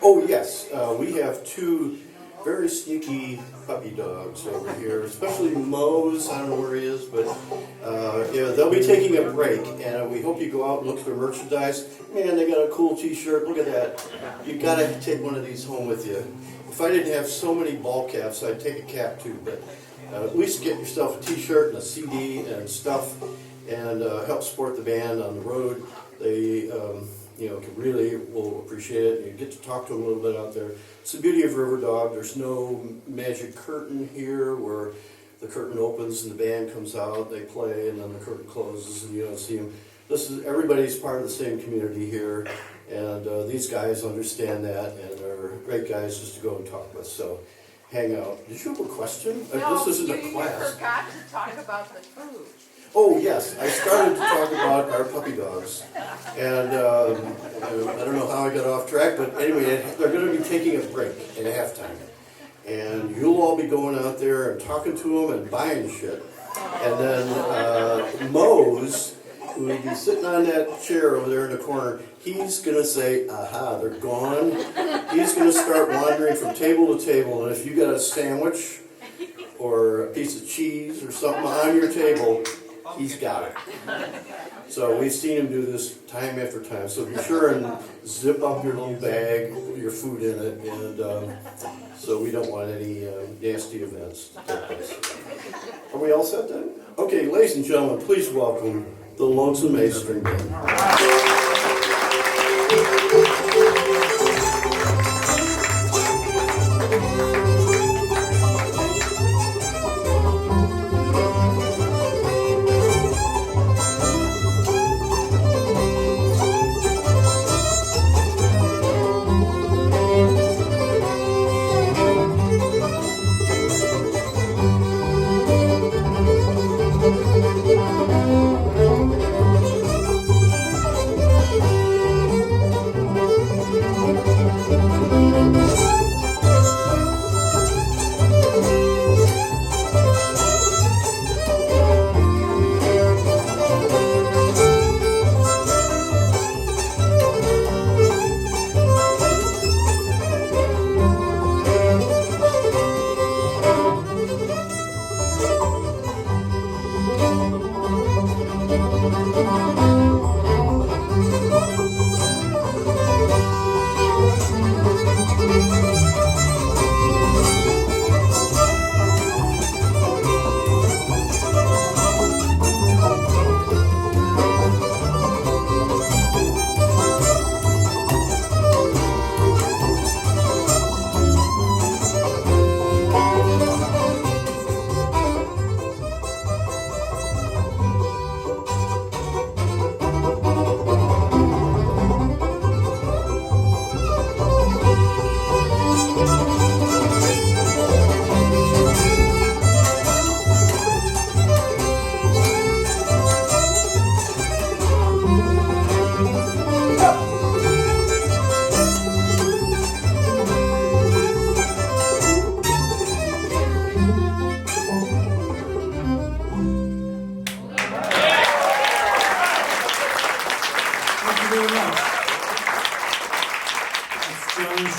Oh, yes. We have two very sneaky puppy dogs over here, especially Mose. I don't know where he is, but yeah, they'll be taking a break, and we hope you go out and look for merchandise. Man, they got a cool t-shirt. Look at that. You got to take one of these home with you. If I didn't have so many ball caps, I'd take a cap too, but at least get yourself a t-shirt and a CD and stuff, and help support the band on the road. They really will appreciate it. You get to talk to them a little bit out there. It's the beauty of Riverdog. There's no magic curtain here where the curtain opens and the band comes out, they play, and then the curtain closes and you don't see them. Everybody's part of the same community here, and these guys understand that, and they're great guys just to go and talk with. So hang out. Did you have a question? No, this isn't a you class. forgot to talk about the food. Oh, yes. I started to talk about our puppy dogs. And I don't know how I got off track, but anyway, they're going to be taking a break at halftime. And you'll all be going out there and talking to them and buying shit. And then Mose, who will be sitting on that chair over there in the corner, he's going to say, aha, they're gone. He's going to start wandering from table to table. And if you got a sandwich or a piece of cheese or something on your table, he's got it. So we've seen him do this time after time. So be sure and zip up your little bag, put your food in it, and so we don't want any nasty events to take place. Are we all set then? Okay, ladies and gentlemen, please welcome the Lonesome Ace Stringband.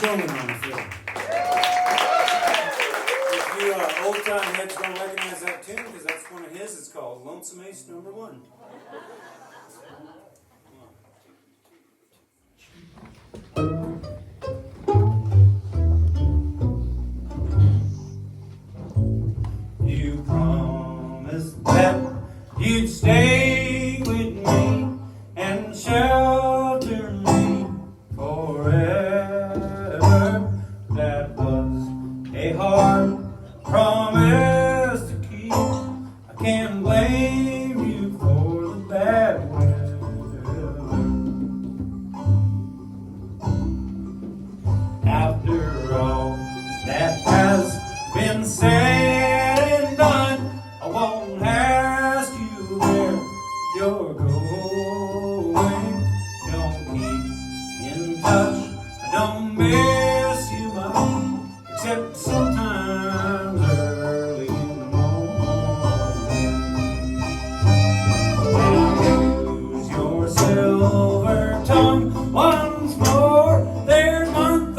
Showman on the fiddle. If you old-time heads don't recognize that tune, because that's one of his, it's called Lonesome Ace #1. You promised that you'd stay with me and shelter me forever. That was a hard promise to keep. I can't blame you for the bad weather. After all that has been said and done, I won't ask you where you're going. Don't keep in touch, I don't miss you much, except sometimes early in the morning. Now use your silver tongue once more. There's one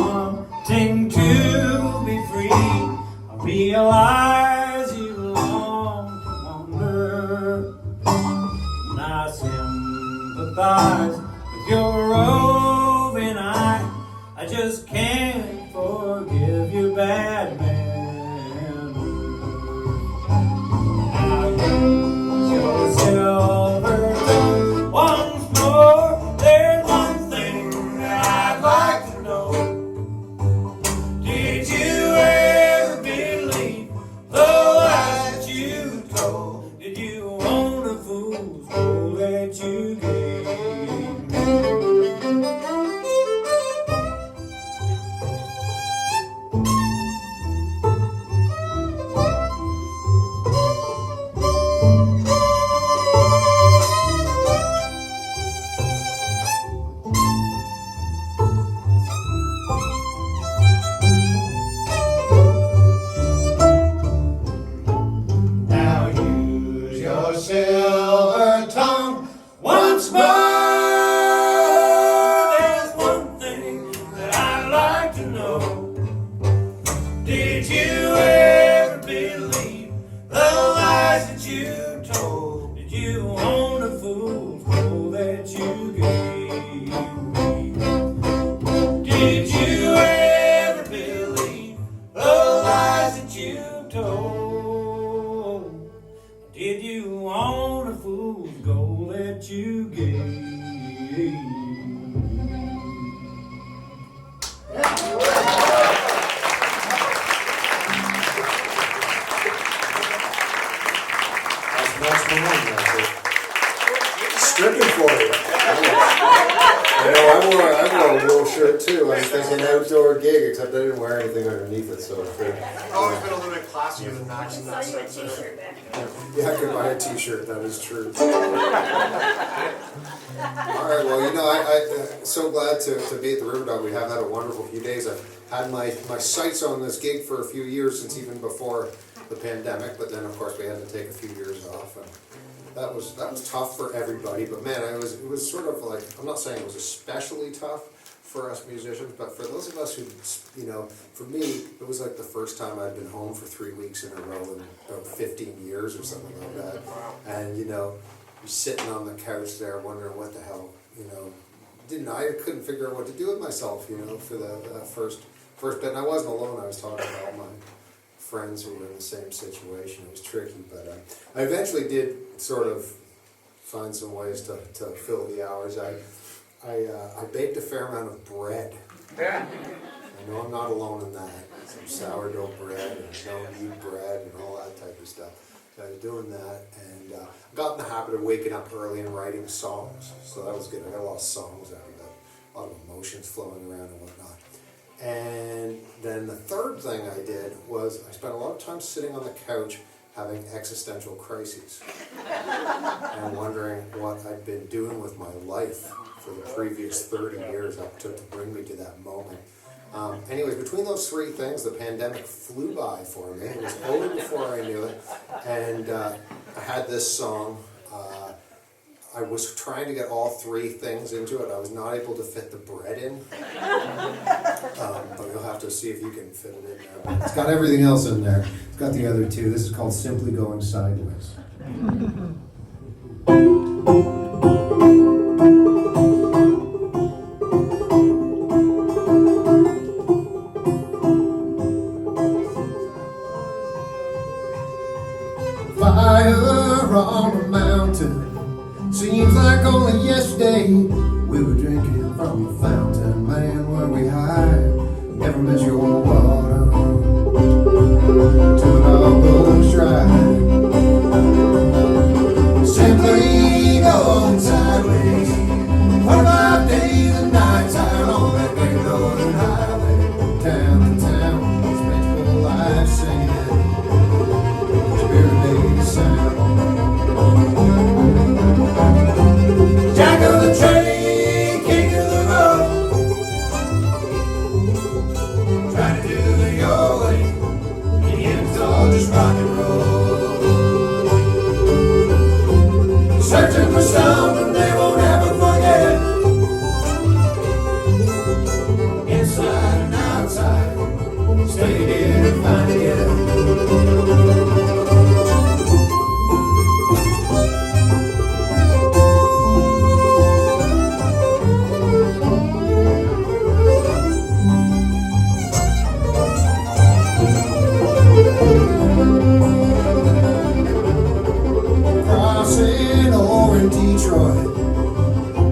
wanting to be free. I realize you long to wander, and I sympathize with your roving eye. I just can't forgive your bad man. I'll use your silver tongue once more. There's one thing that I'd like to know. Did you ever believe the lies that you told? Did you own a fool's gold that you gave me? Now use your silver tongue once more. There's one thing that I'd like to know. Did you ever believe the lies that you told? Did you own a fool's gold that you gave me? Did you ever believe the lies that you told? Did you own a fool's gold that you gave? That's the one. Stripping for you. You know, I wore a wool shirt too. I was thinking outdoor gig, except I didn't wear anything underneath it, so I've always been a little bit classier than Max in that sense. yeah, I could buy a t-shirt, that is true. Alright, well, you know, I'm so glad to be at the Riverdog. We have had a wonderful few days. I've had my sights on this gig for a few years, since even before the pandemic, but then of course we had to take a few years off. And that was tough for everybody, but man, it was sort of like, I'm not saying it was especially tough for us musicians, but for those of us who, you know, for me, it was like the first time I'd been home for 3 weeks in a row in about 15 years or something like that. And you know, you're sitting on the couch there wondering what the hell, you know, I couldn't figure out what to do with myself, you know, for the first bit. And I wasn't alone. I was talking about my friends who were in the same situation. It was tricky, but I eventually did sort of find some ways to fill the hours. I baked a fair amount of bread. I know I'm not alone in that. Some sourdough bread and no wheat bread and all that type of stuff. So I was doing that, and got in the habit of waking up early and writing songs. So that was good. I got a lot of songs out of that, a lot of emotions flowing around and whatnot. And then the third thing I did was I spent a lot of time sitting on the couch having existential crises and wondering what I'd been doing with my life for the previous 30 years up to bring me to that moment. Anyways, between those three things, the pandemic flew by for me. It was over before I knew it, and I had this song. I was trying to get all three things into it. I was not able to fit the bread in, but you'll have to see if you can fit it in there. It's got everything else in there. It's got the other two. This is called Simply Going Sideways. Fire on the mountain. Seems like only yesterday we were drinking from the fountain. Man, were we high? Never miss your water till it all goes dry. Simply going sideways. 25 days and nights out on that great northern highway, town to town, spent whole life singing Spirit Day sound. Jack of the train, king of the road, trying to do it your way, in the end it's all just rock and roll. Searching for something they won't ever forget, inside till you didn't find it yet. Crossing over in Detroit.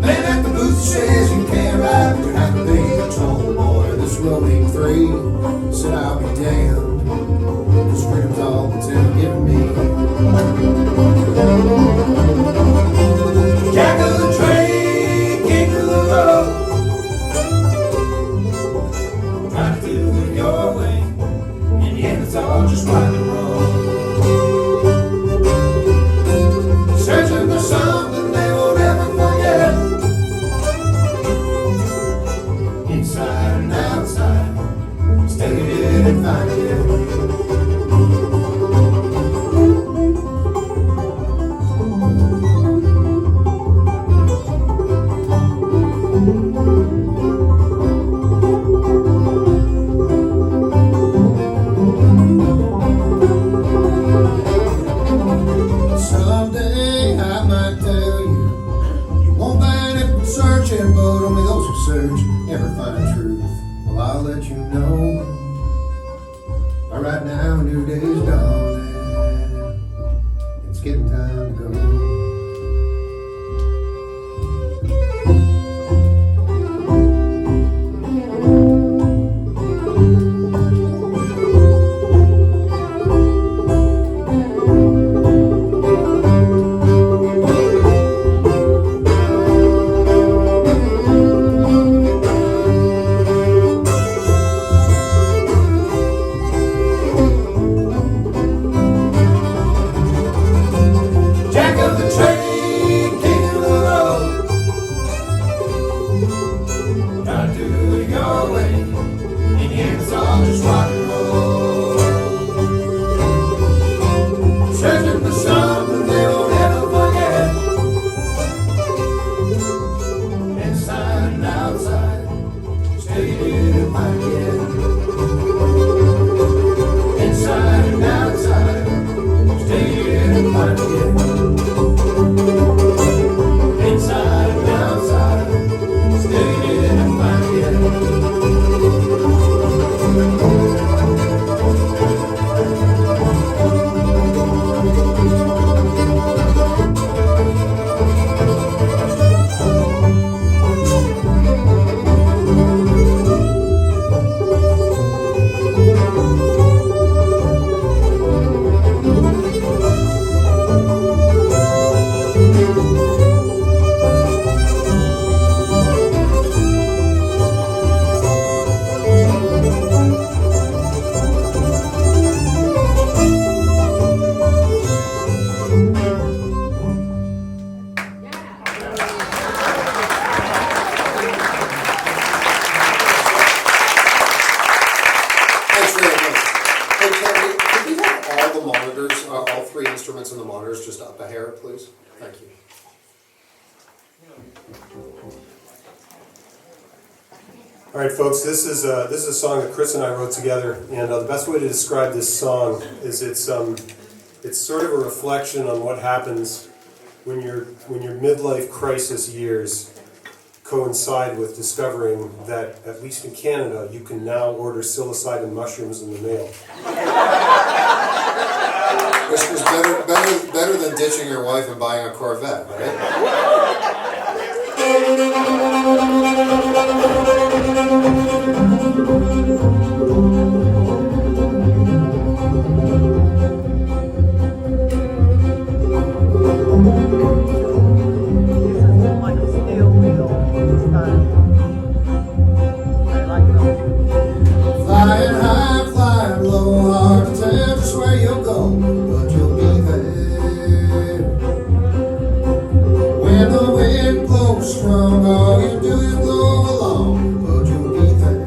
Man at the booth says you can't ride, but you have to pay the toll. Boy, this road ain't free. Said I'll be damned. This freedom's all that's ever given me. Jack of the train, king of the road. Try to do it your way. In the end, it's all just rock and roll. Searching for something they won't ever forget. Inside and outside, still you didn't find it yet. Someday I might tell you, you won't find it from searching, but only those who search ever find truth. Well, I'll let you know. But right now, a new day's dawning. It's getting time to go. Jack of the train, king of the road. Try to do it your way. In the end, it's all just rock and roll. Searching for something they won't ever forget. Inside and outside, still you didn't find it yet. Inside and outside, still you didn't find it yet. Inside and outside, still you didn't find it yet. Thanks very much. Hey, Kevin, could we have all the monitors, all three instruments and the monitors just up a hair, please? Thank you. All right, folks, this is a song that Chris and I wrote together, and the best way to describe this song is it's sort of a reflection on what happens when your midlife crisis years coincide with discovering that, at least in Canada, you can now order psilocybin mushrooms in the mail. Which was better than ditching your wife and buying a Corvette, right? Like a steel wheel this time. I like those. Flying high, flying low, hard to tell just where you'll go, but you'll be there. When the wind blows strong, all you do is blow along, but you'll be there.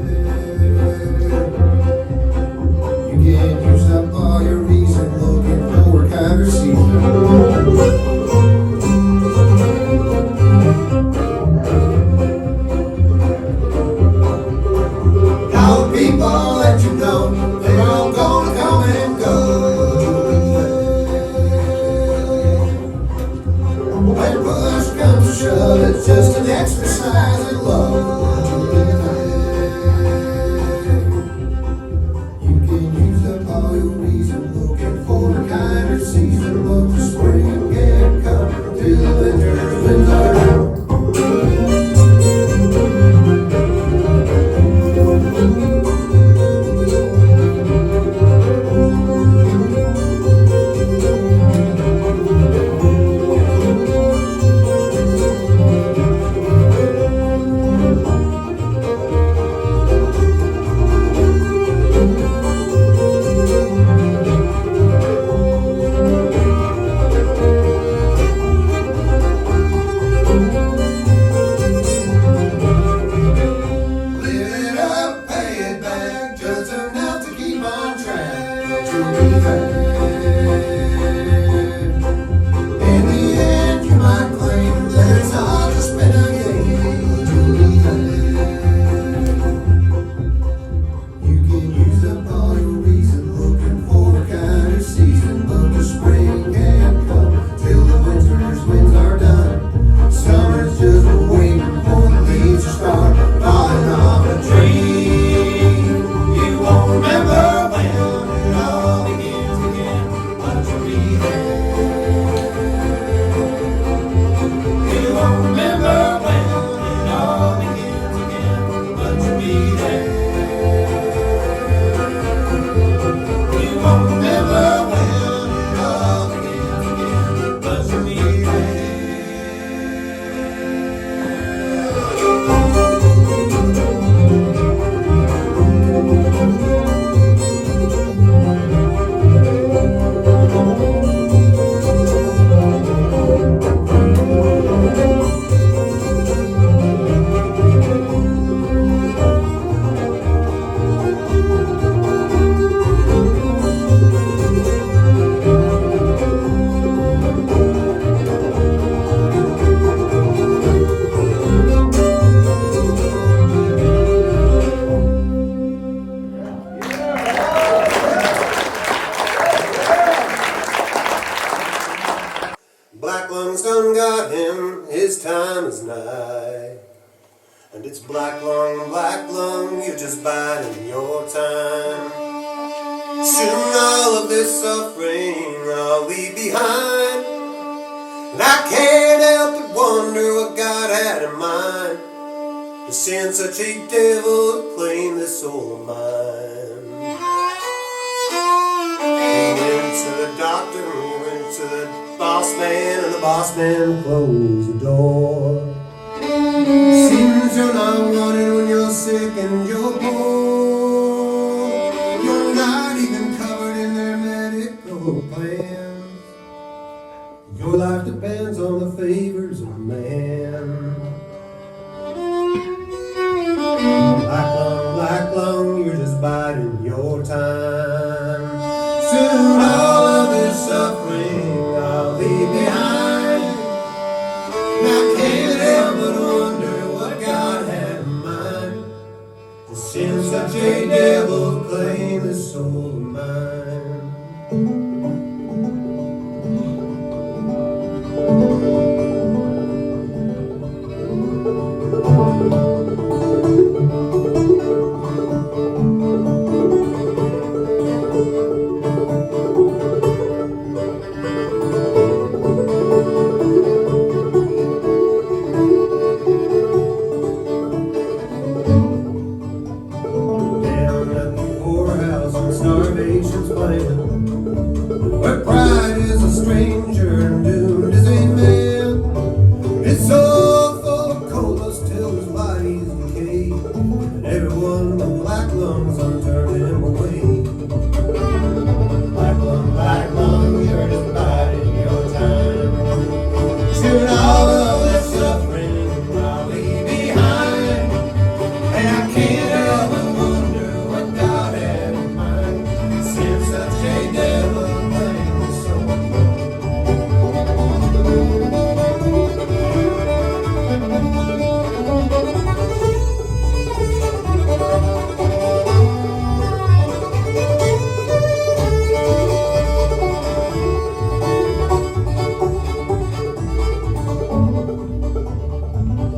his time is nigh. And it's black lung, you're just biding your time. Soon all of this suffering I'll leave behind. And I can't help but wonder what God had in mind to send such a devil to claim this soul of mine. He went to the doctor, he went to the boss man, and the boss man closed the door. Seems you're not wanted when you're sick and you're poor. You're not even covered in their medical plans. Your life depends on the favors of man. Black lung, you're just biding your time. Soon all of this suffering I'll leave behind. And I can't help but wonder what God had in mind to send such a devil to claim this soul of mine. Starvation's plan, where pride is a stranger and doomed is a man. It's so full of coldness till his body's decayed, and everyone with black lungs turn him away. Black lung, you're just biding your time. Soon all of this suffering I'll leave behind, and I can't help but wonder what God had in mind. Since such a devil claims so.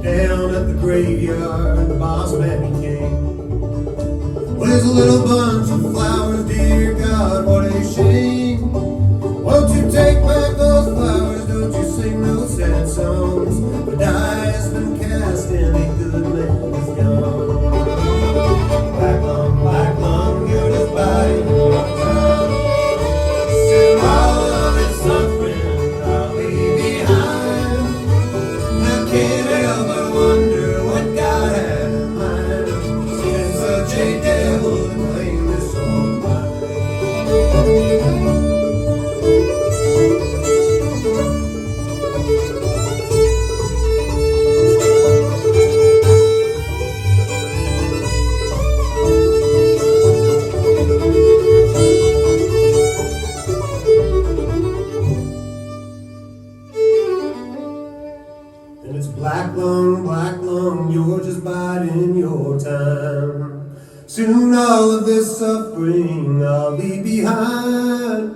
Down at the graveyard, the boss man he came with his little bunch of flowers. Dear God, what a shame. Won't you take back those flowers? Don't you sing those sad songs. The die has been cast and a good man is gone. Black lung, you're just biding your time. Soon all of this suffering I'll leave behind. I can't help but wonder what God had in mind. Send such a devil to claim this soul of mine. And it's black lung, you're just biding your time. Soon all of this suffering I'll leave behind.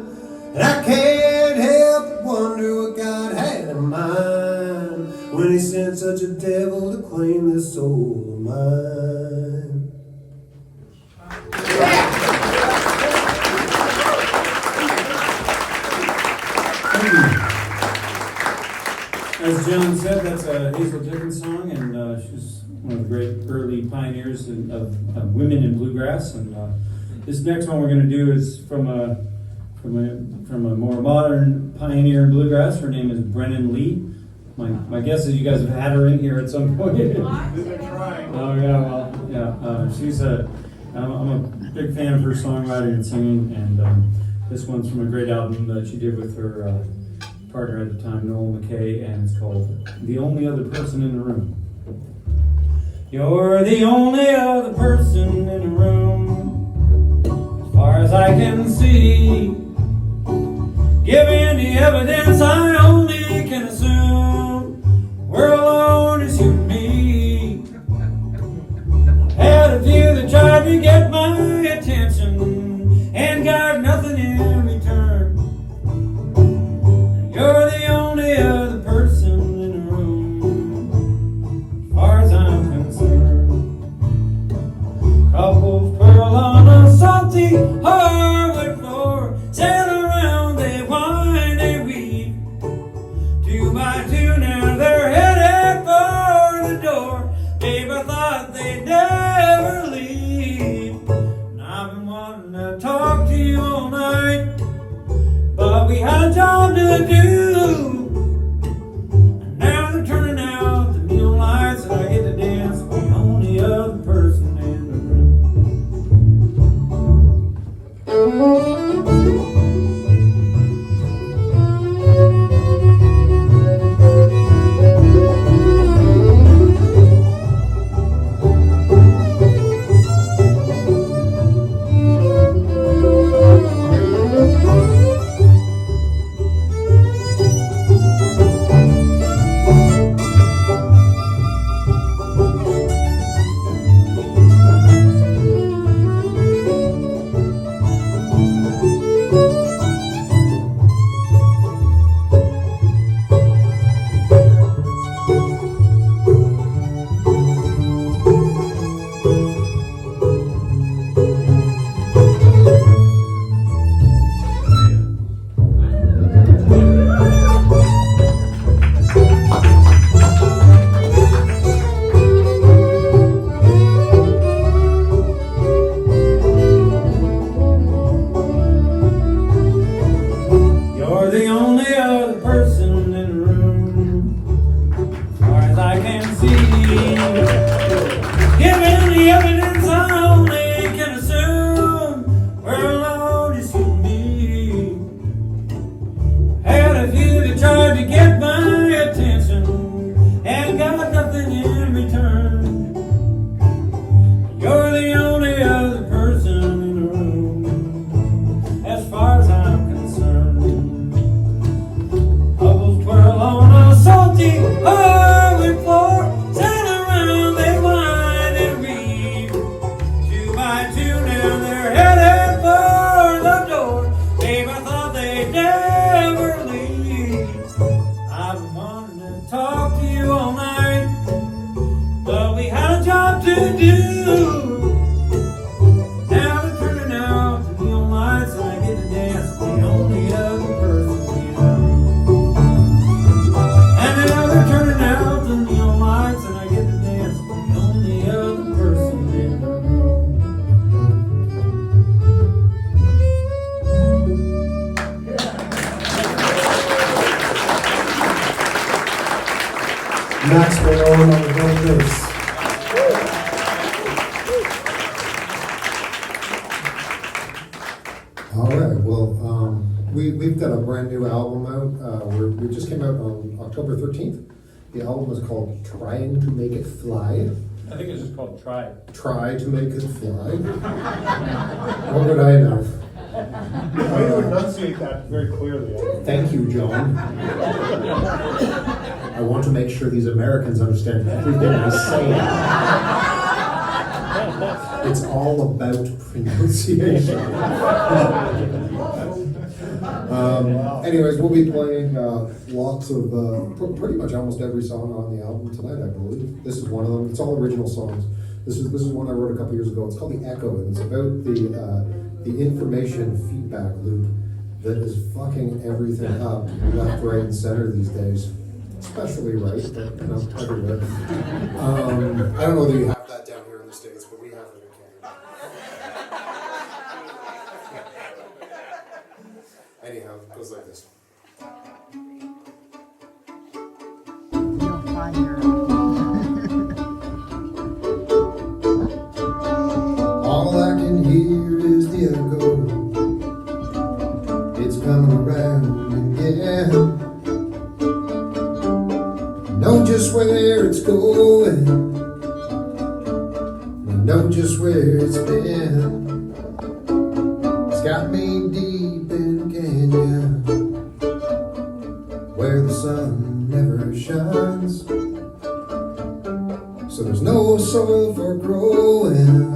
And I can't help but wonder what God had in mind when he sent such a devil to claim this soul of mine. As John said, that's a Hazel Dickens song, and she's one of the great early pioneers of women in bluegrass. And this next one we're going to do is from a more modern pioneer in bluegrass. Her name is Brennan Lee. My guess is you guys have had her in here at some point. We've been trying. Oh yeah, well yeah. I'm a big fan of her songwriting and singing, and this one's from a great album that she did with her partner at the time, Noel McKay, and it's called "The Only Other Person in the Room." You're the only other person in the room, as far as I can see. Given the evidence, I only can assume we're alone as you and me. Had a few that tried to get my attention and got nothing in return. You're the only other person in the room. had a job to do. And now they're turning out the neon lights, and I get to dance with the only other person in the room. You're the only other person in the room, as far as I can see. Given the evidence, I only can assume we're alone, just you and me. Had a few that tried to get my attention and got nothing in return. You're the only other person in the room, as far as I'm concerned. Bubbles twirl on a salty hardwood floor, sail around, they whine and weave. 2 by 2 now they're headed for the door. Babe, I thought they'd never leave. I've been wanting to talk to you all night, but we had a job to do. Now they're turning out the neon lights, and I get to dance with the only other person in the room. And now they're turning out the neon lights, and I get to dance with the only other person in the room. Maxwell on the vocals. All right, well, we've got a brand new album out. We just came out on October 13th. The album is called Trying to Make It Fly. I think it's just called Try It. Try to Make It Fly. What would I know? Way to enunciate that very clearly. Thank you, John. I want to make sure these Americans understand everything I say. It's all about pronunciation. Anyways, we'll be playing lots of, pretty much almost every song on the album tonight, I believe. This is one of them. It's all original songs. This is one I wrote a couple years ago. It's called The Echo, and it's about the information feedback loop that is fucking everything up, left, right, and center these days. Especially right, but everywhere. I don't know whether you have that down here in the States, but we have it in Canada. Anyhow, it goes like this. You'll find her. All I can hear is the echo. It's coming around again. Know just where it's going. I know just where it's been. It's got me deep in Kenya, where the sun never shines. So there's no soil for growing.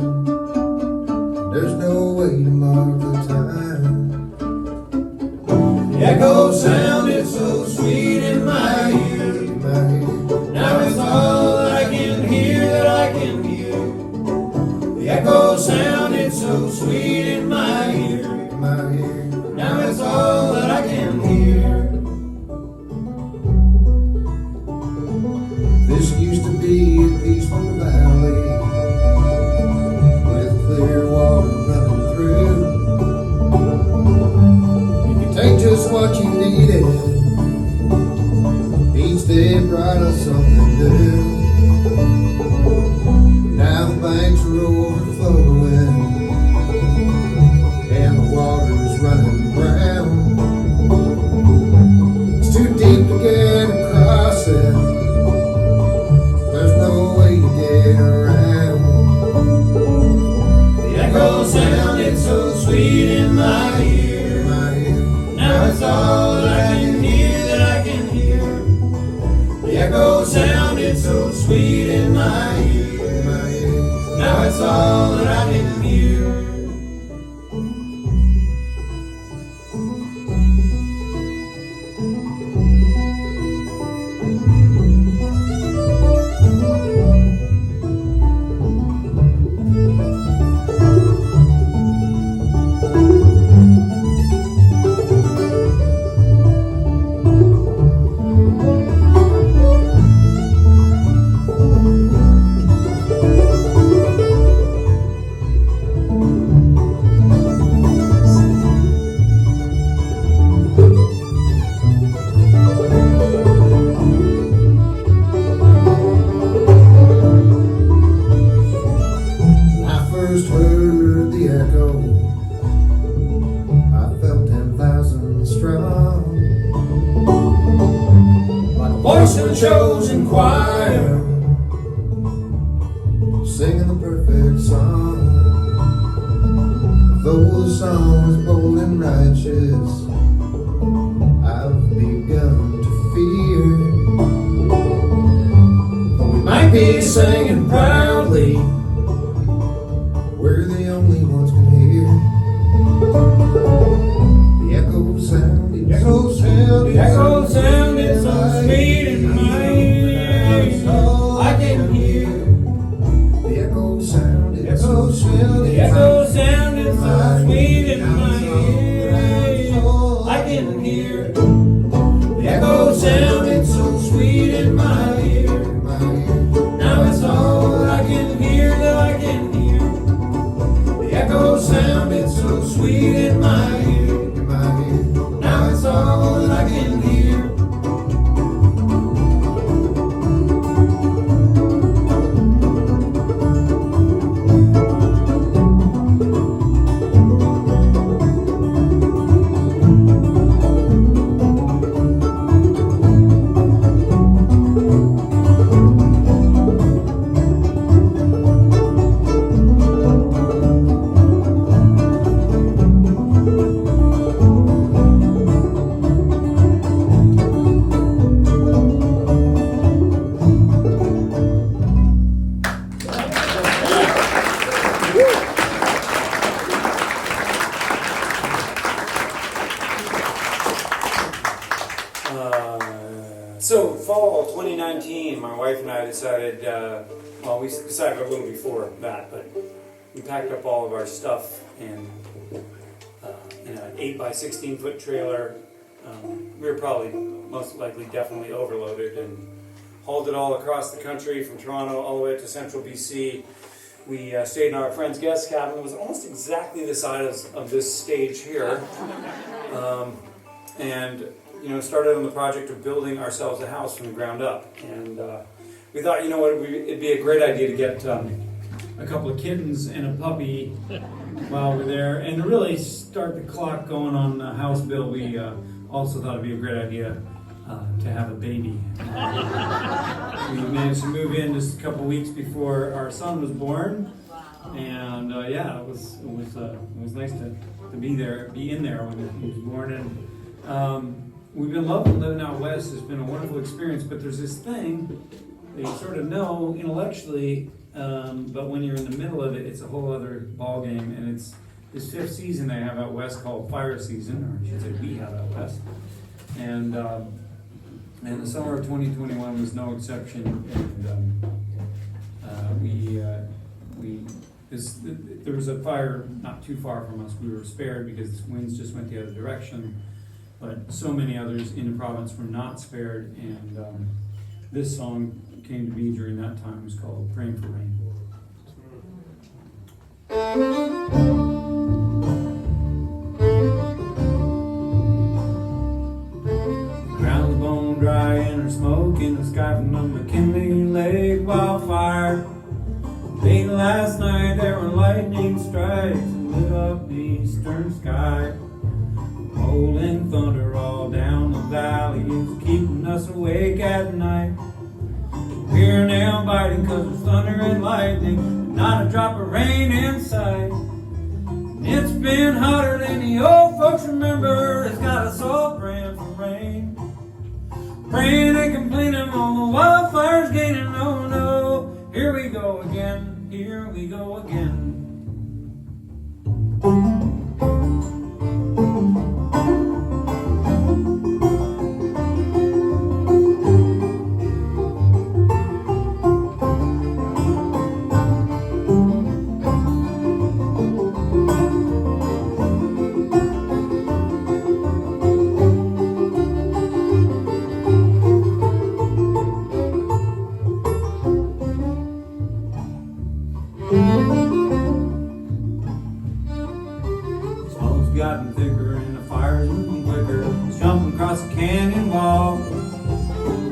There's no way to mark the time. The echo sounded so sweet in my ear. Now it's all that I can hear, that I can hear. The echo sounded so sweet in my ear. Now it's all that I can hear. This used to be a peaceful valley with clear water running through. You can take just what you needed. Each day brought us something new. Now the banks are overflowing and the water's running brown. It's too deep to get across it. There's no way to get around. The echo sounded so sweet in my ear. Now it's all that I can hear, that I can hear. The echo sounded so sweet in my ear. Now it's all that I can hear. Voice of the chosen choir, singing the perfect song. Though the song is bold and righteous, I've begun to fear. Though we might be singing proudly, we're the only ones can hear. The echo sounded, the echo sounded, the echo sounded so sweet in my ears. I can hear. the echo sounded, the echo sounded, The echo sounded so sweet in my ears. I can hear. The echo sounded so sweet in my ear. Now it's all that I can hear, that I can hear. The echo sounded so sweet in my ear. Now it's all that I can hear. So fall 2019, my wife and I decided, well, we decided a little before that, but we packed up all of our stuff in an 8 by 16 foot trailer. We were probably most likely definitely overloaded and hauled it all across the country from Toronto all the way up to central BC. We stayed in our friend's guest cabin. It was almost exactly the size of this stage here. And started on the project of building ourselves a house from the ground up. And we thought, it'd be a great idea to get a couple of kittens and a puppy while we're there. And to really start the clock going on the house build, we also thought it'd be a great idea to have a baby. We managed to move in just a couple weeks before our son was born. And it was nice to be in there when he was born. And we've been loving living out west. It's been a wonderful experience, but there's this thing that you sort of know intellectually, but when you're in the middle of it, it's a whole other ball game. And it's this 5th season they have out west called fire season, or I should say we have out west. And the summer of 2021 was no exception. And there was a fire not too far from us. We were spared because winds just went the other direction. But so many others in the province were not spared, and this song came to be during that time. It was called Praying for Rain. eastern sky. Rolling thunder all down the valley is keeping us awake at night. We're nail biting 'cause there's thunder and lightning, not a drop of rain in sight. It's been hotter than the old folks remember. It's got us all praying for rain. Praying and complaining on the wildfires gaining. Oh no, here we go again, here we go again. Smoke's gotten thicker and the fire's moving quicker. It's jumping across the canyon wall.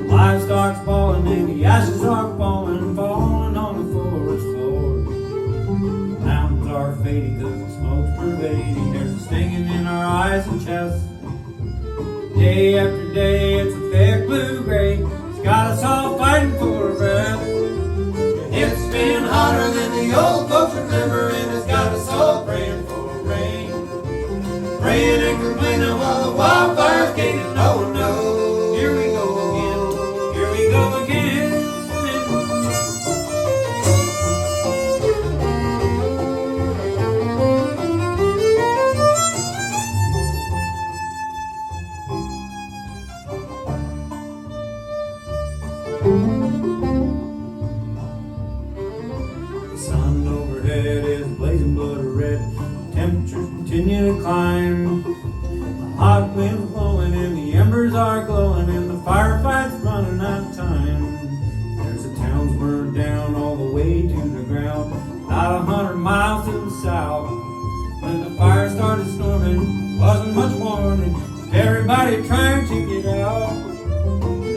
Livestock's falling and the ashes are falling, falling on the forest floor. Mountains are fading 'cause the smoke's pervading. There's a stinging in our eyes and chests. Day after day, it's a thick blue-gray. It's got us all fighting for a breath. It's been hotter than the old folks remember, and it's got us all praying for rain. Praying and complaining while the wildfire's gaining. Oh no, here we go again, here we go again. The sun overhead is blazing blood red. Temperatures continue to climb. The hot wind's blowing and the embers are glowing and the firefight's running out of time. There's a town's burned down all the way to the ground, about 100 miles to the south. When the fire started storming, wasn't much warning. Everybody trying to get out.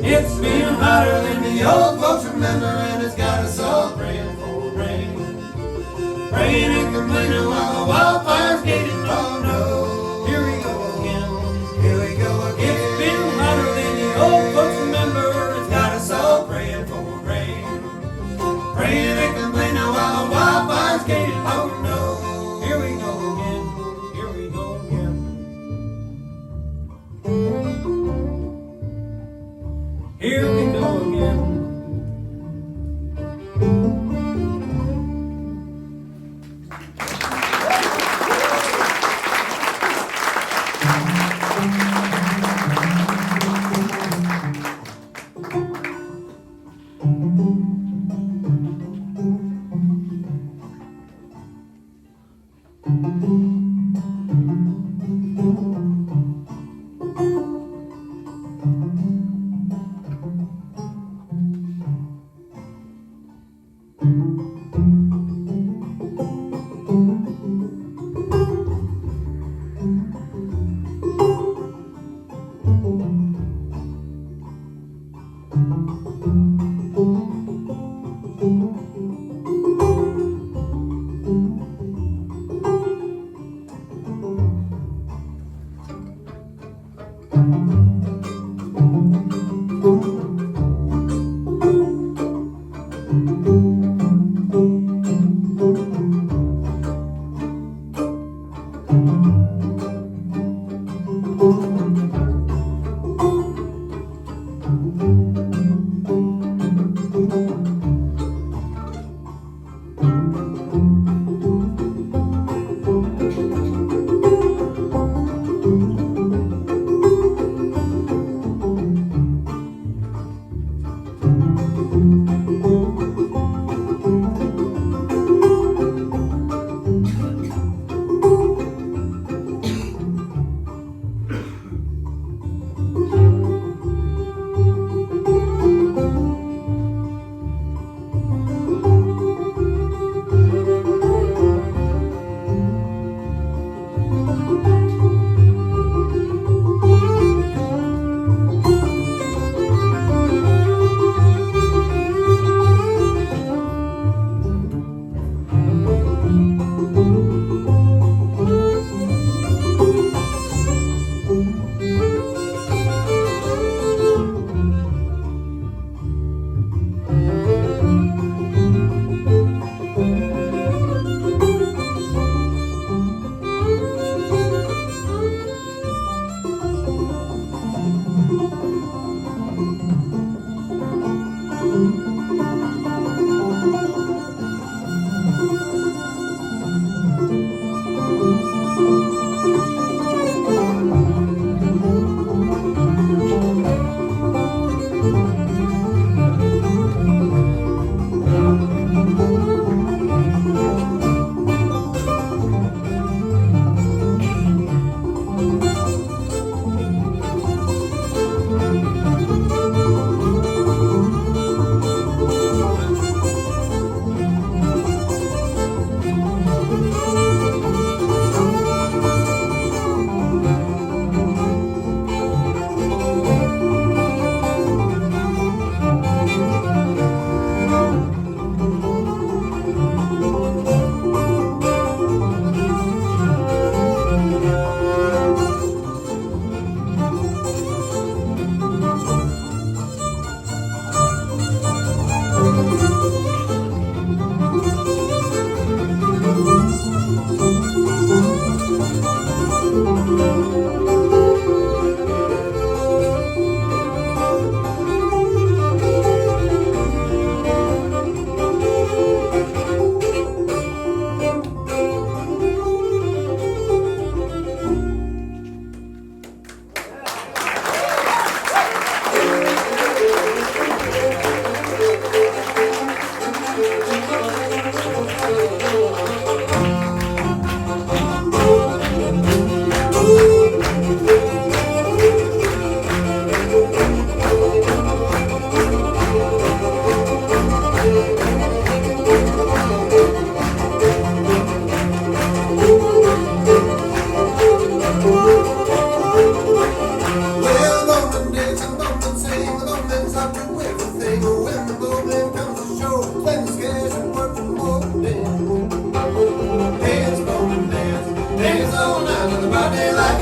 It's been hotter than the old folks remember, and it's got us all praying for rain. Praying and complaining while the wildfire's gaining. Oh no, here we go again, here we go again. It's been hotter than the old folks remember. It's got us all praying for rain. Praying and complaining while the wildfire's gaining. Oh no, here we go again, here we go again. Here we go again.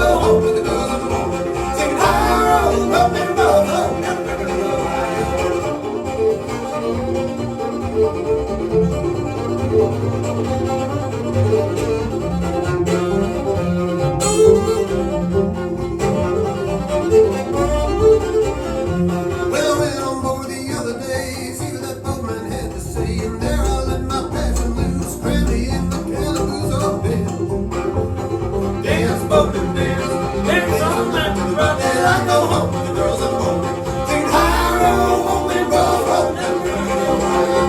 go home with the girls in the morning. Singing high road, boatman road, home, down the river, well, I went on board the other day, see what that boatman had to say, and there I let my passion loose, cranny in the calaboose of bed. Dance, boatman, dance, dance all night to the right day. I go home with the girls in the morning, singing high road, boatman road, home down the river, Ohio.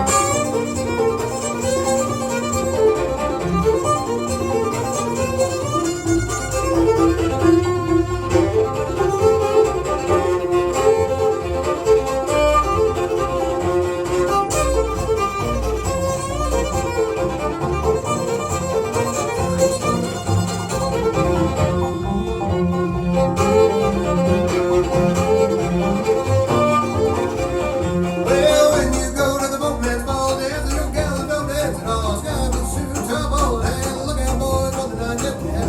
Well, when you go to the boatman's ball, dance the little gal don't dance at all. Sky blue suit, top all hand, look out, boys, what the night just had.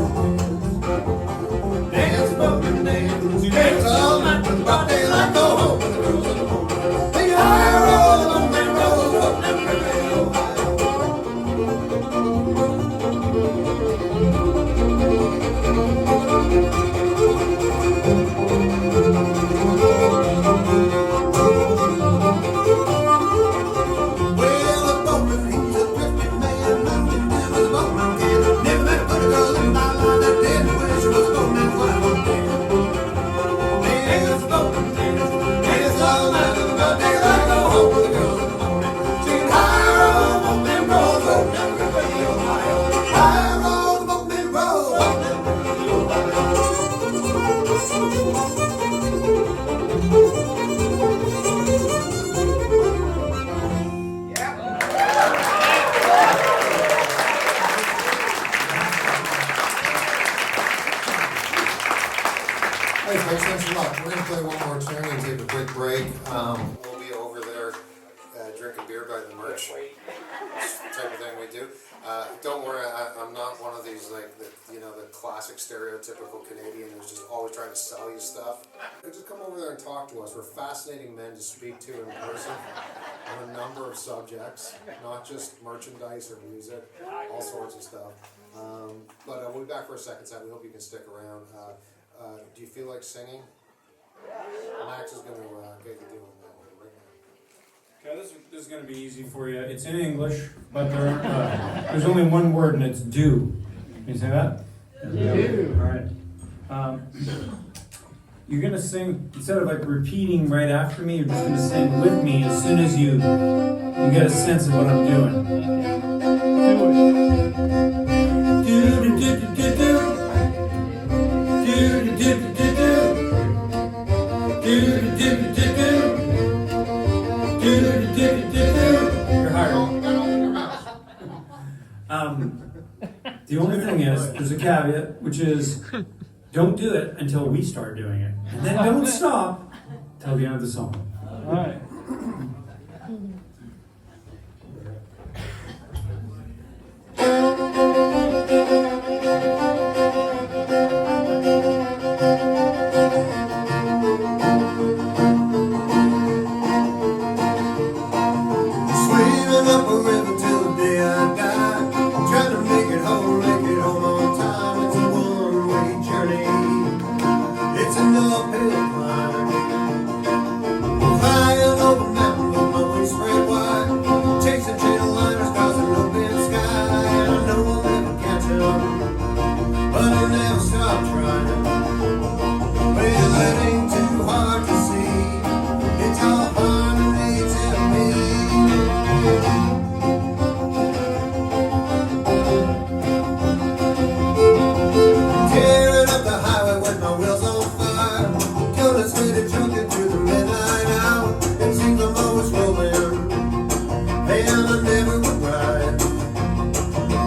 Dance, boatman, dance, you dance all night till about daylight. Go home with the girls in the morning. Sing a high roll, boatman roll, up down the river, Ohio. Well, the boatman, he's a thrifty man, nothing to do with the boatman can. Never met a pretty girl in my life that didn't wish she was a boatman's wife one day. Dance, boatman, dance, dance all night till about daylight. Go home with the girls in the morning, singing high road, boatman roll, roll down the river, the Ohio. High road, boatman roll, roll down the river, the Ohio. Hey folks, thanks a lot. We're gonna play one more tune and take a quick break. We'll be over there drinking beer by the merch type of thing we do. Don't worry, I'm not one of these like the classic stereotypical Canadian who's just always trying to sell you stuff. Just come over there and talk to us. We're fascinating men to speak to in person on a number of subjects, not just merchandise or music, all sorts of stuff. But we'll be back for a second set. We hope you can stick around. Do you feel like singing? Max is going to get you doing that one right now. Okay, this is going to be easy for you. It's in English, but there's only one word, and it's do. Can you say that? Do. All right. You're going to sing, instead of like repeating right after me, you're just going to sing with me as soon as you get a sense of what I'm doing. Do, do, do, do, do, do. Do, do, do, do, do, do. Do, do, do, do, do. Do, do, do, do, do. You're hired. The only thing is, there's a caveat, which is, don't do it until we start doing it. And then don't stop till the end of the song. All right. Swimming up a river till the day I die. Trying to make it home on time. It's a one-way journey. It's an uphill climb. Flying over mountains, but my wings spread wide. Chasing channel liners, crossing open sky. And I know I'll never catch up, but I'll never stop trying. Well, it ain't too hard to see. It's all harmony to me. Tearing up the highway with my wheels on fire. Gonna steady junking through the midnight hour. It seems I'm always rolling, and I never would ride.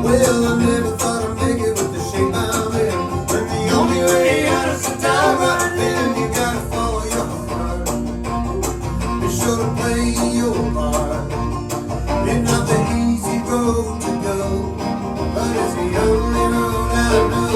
Well, I never thought I'd make it with the shape I'm in. But the only way out is to die right then. You gotta follow your heart. Be sure to play your part. It's not the easy road to go, but it's the only road I know.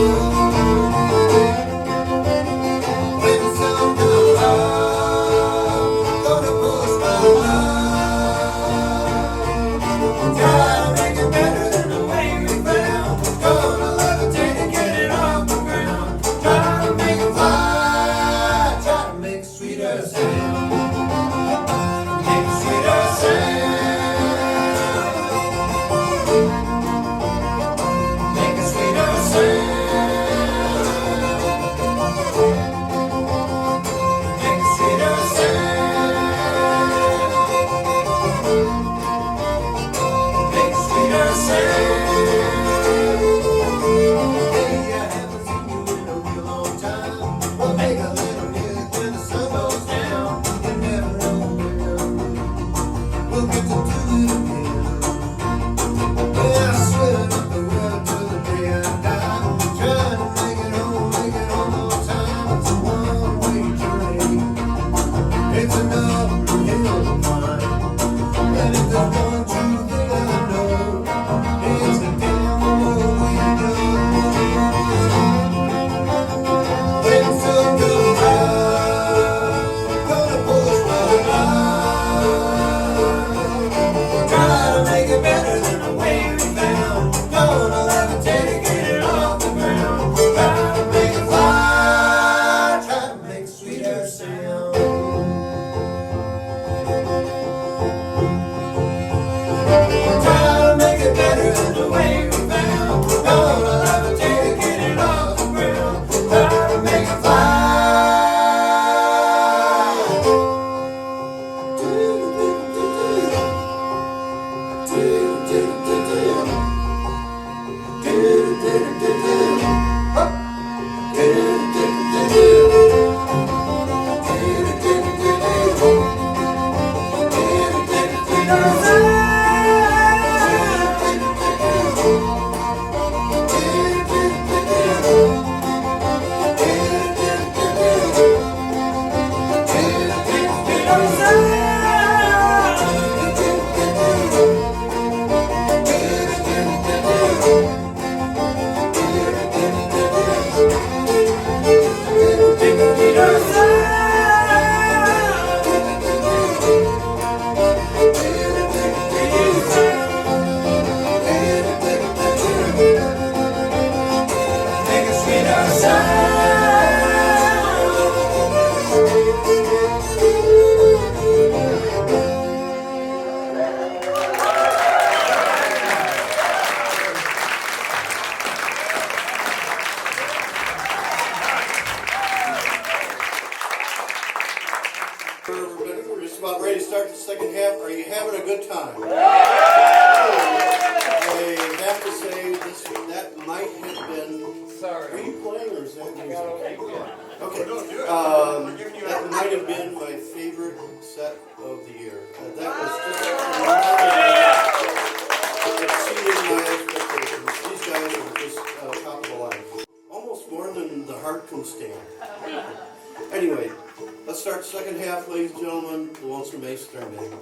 sweeter We're just about ready to start the second half. Are you having a good time? I have to say that might have been. Sorry. Are you playing or is that music? Okay. That might have been my favorite set of the year. That was just exceeded my expectations. These guys are just top of the line. Almost more than the heart can stand. Anyway, let's start the second half, ladies and gentlemen. The Lonesome Ace Stringband.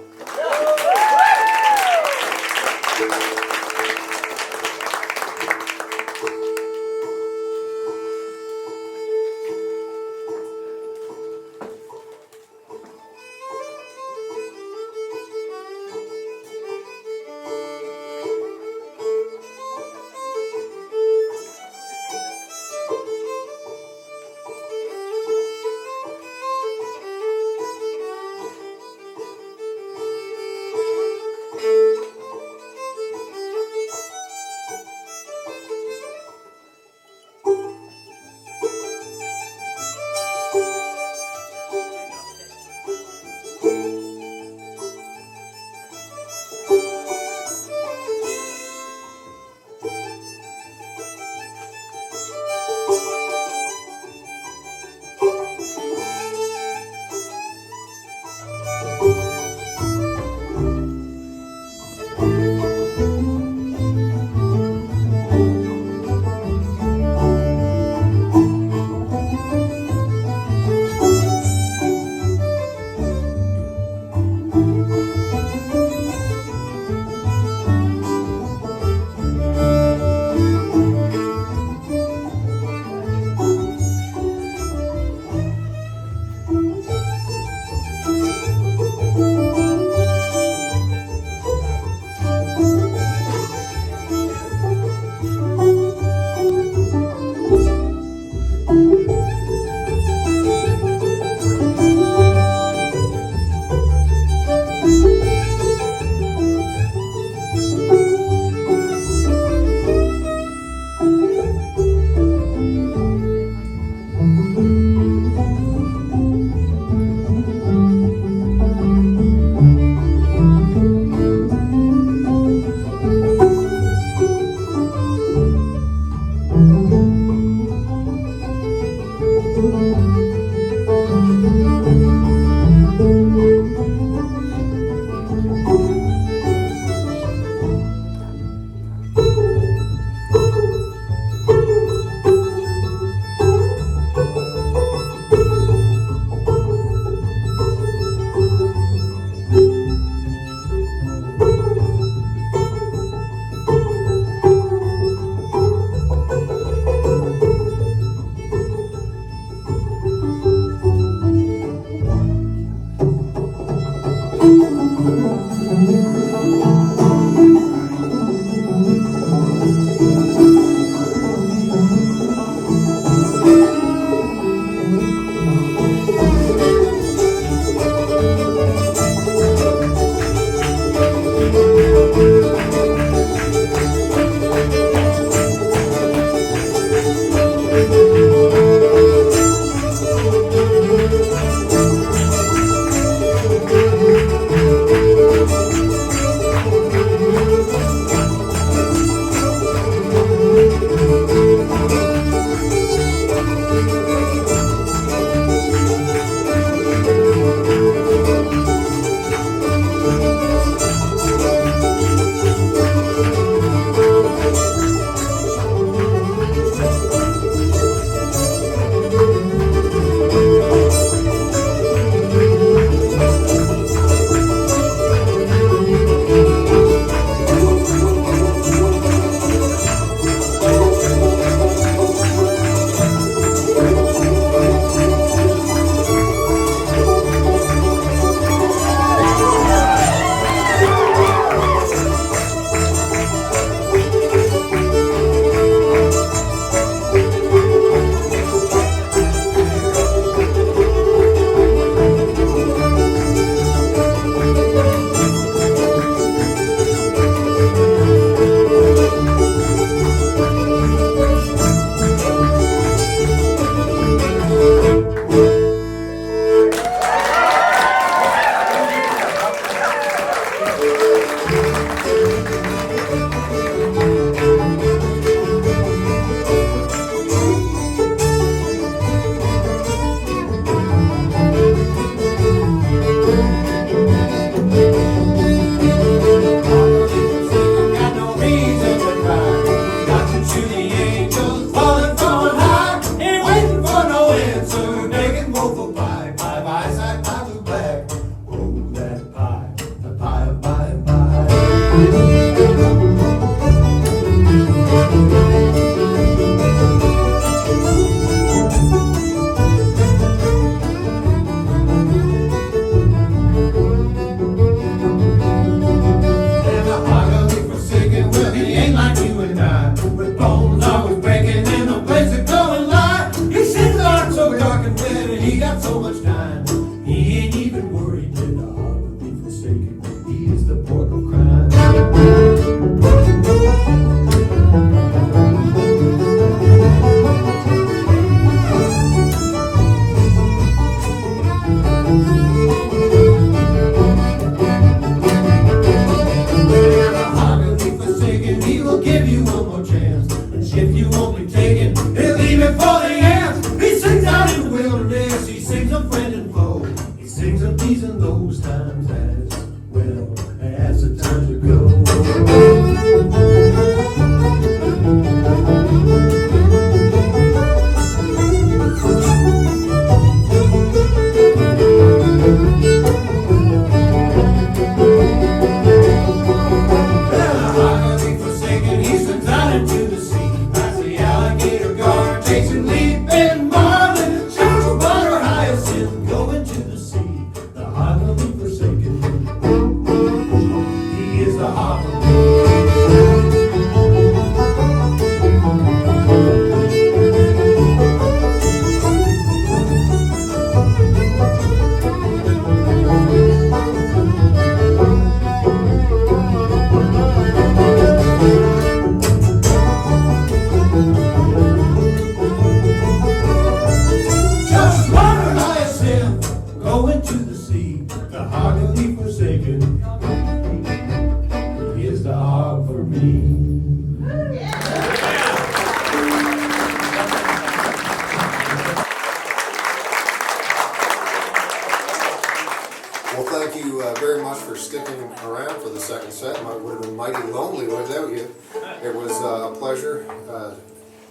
around for the second set. It would have been mighty lonely without you. It was a pleasure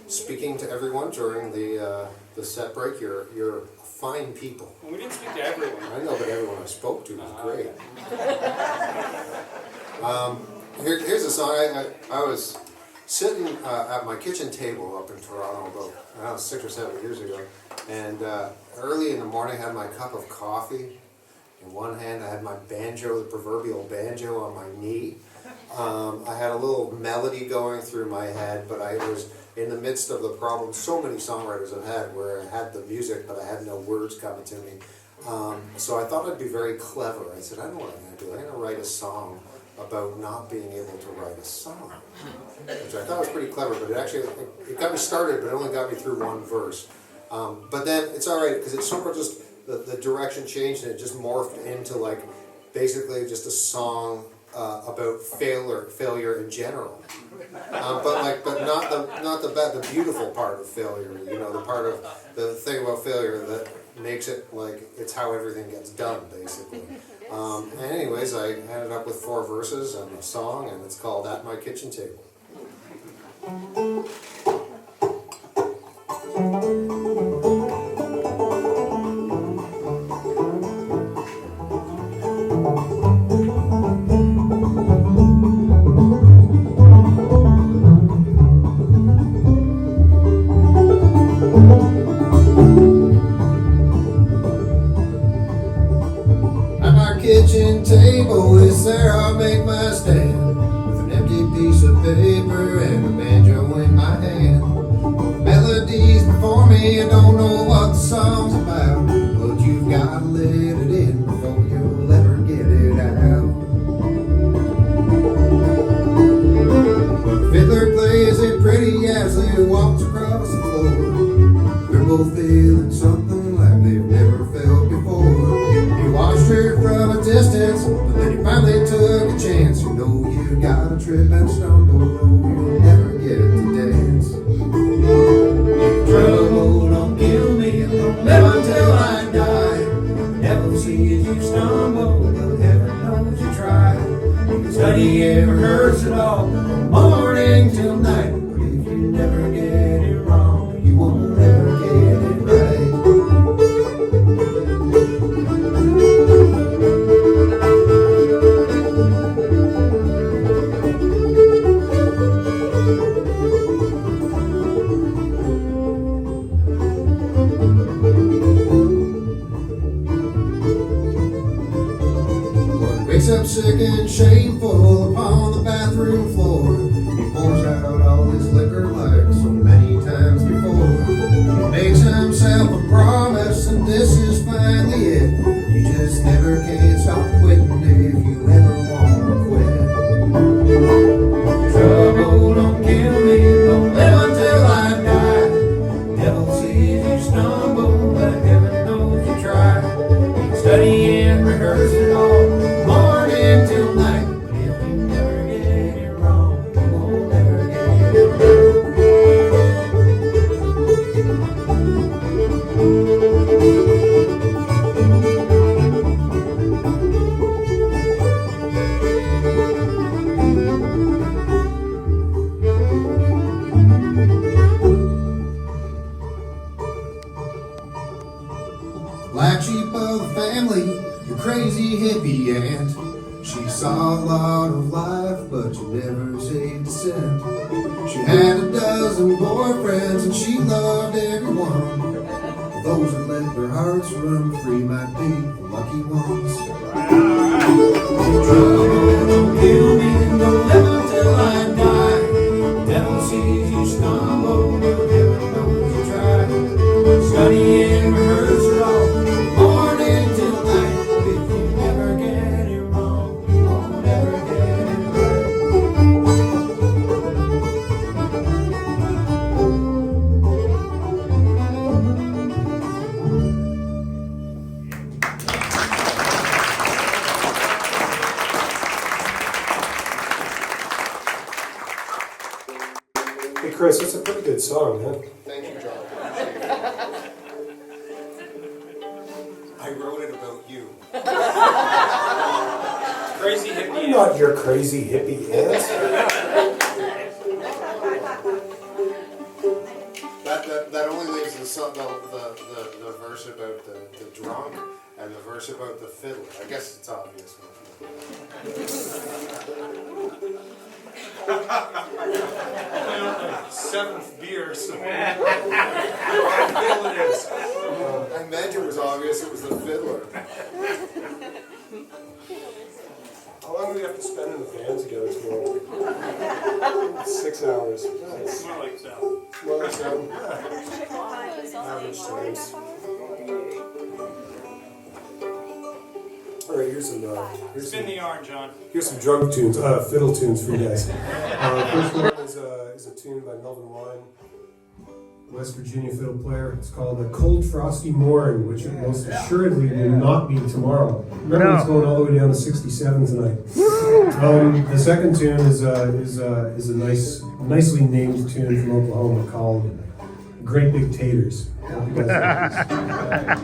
speaking to everyone during the set break. You're fine people. We didn't speak to everyone. I know, but everyone I spoke to was great. Here's a song. I was sitting at my kitchen table up in Toronto about 6 or 7 years ago, and early in the morning I had my cup of coffee. In one hand I had my banjo, the proverbial banjo, on my knee. I had a little melody going through my head, but I was in the midst of the problem so many songwriters have had, where I had the music but I had no words coming to me. So I thought I'd be very clever. I said, I know what I'm going to do. I'm going to write a song about not being able to write a song, which I thought was pretty clever, but it got me started, but it only got me through one verse. But then it's all right, because it sort of just, the direction changed, and it just morphed into like basically just a song about failure in general. But not the beautiful part of failure, you know, the part of the thing about failure that makes it like it's how everything gets done, basically. And anyways, I ended up with 4 verses and a song, and it's called At My Kitchen Table. Kitchen table is there I make my stand, with an empty piece of paper and a banjo in my hand. Melodies before me, I don't know what the song's about, but you've got to let it in before you'll ever get it out. The fiddler plays it pretty as they walks across the floor. They're both feeling something like they've never felt before. You watched her from a distance, but then you finally took a chance. You know you gotta trip and stumble, or you'll never get to dance. Trouble don't kill me, don't live until I die. The devil sees you stumble, but heaven knows you try. You can study and rehearse it all, from morning till night. But if you never get it wrong, you won't ever get it right. Wakes up sick and shameful upon the bathroom floor. He pours out all his liquor like so many times before. He makes himself a promise, and this is finally it. You just never can stop quitting if you ever want to quit. Trouble don't kill me, don't live until I die. Devil sees you stumble, but heaven knows you try. You can study and rehearse it all, morning till night. But if you never get it wrong, you won't ever get it right. Black sheep of the family, your crazy hippie aunt. She saw a lot of life, but she never saved a cent. She had a dozen boyfriends, and she loved everyone. Those that let their hearts run free might be the lucky ones. Trouble don't kill me, don't live until I die. Devil sees you stumble, but heaven knows you try. Study and rehearse it all, morning till night. But if you never get it wrong, you won't ever get it right. Hey Chris, that's a pretty good song, man. Thank you, John. I wrote it about you. Crazy hippie. I'm not your crazy hippie aunt. That only leaves the verse about the drunk and the verse about the fiddle. I guess it's obvious. Seventh beer, so it is. I meant it was obvious it was the fiddler. How long do we have to spend in the van together tomorrow? 6 hours. Nice. More like that. More like 7. Average times. All right, here's Spin the yarn, John. here's some drunk tunes, fiddle tunes for you guys. First one is a tune by Melvin Wine, West Virginia fiddle player. It's called "A Cold Frosty Morn," which it most assuredly will not be tomorrow. Remember, it's going all the way down to 67 tonight. The second tune is a nicely named tune from Oklahoma called "Great Big Taters." Hope you guys like this.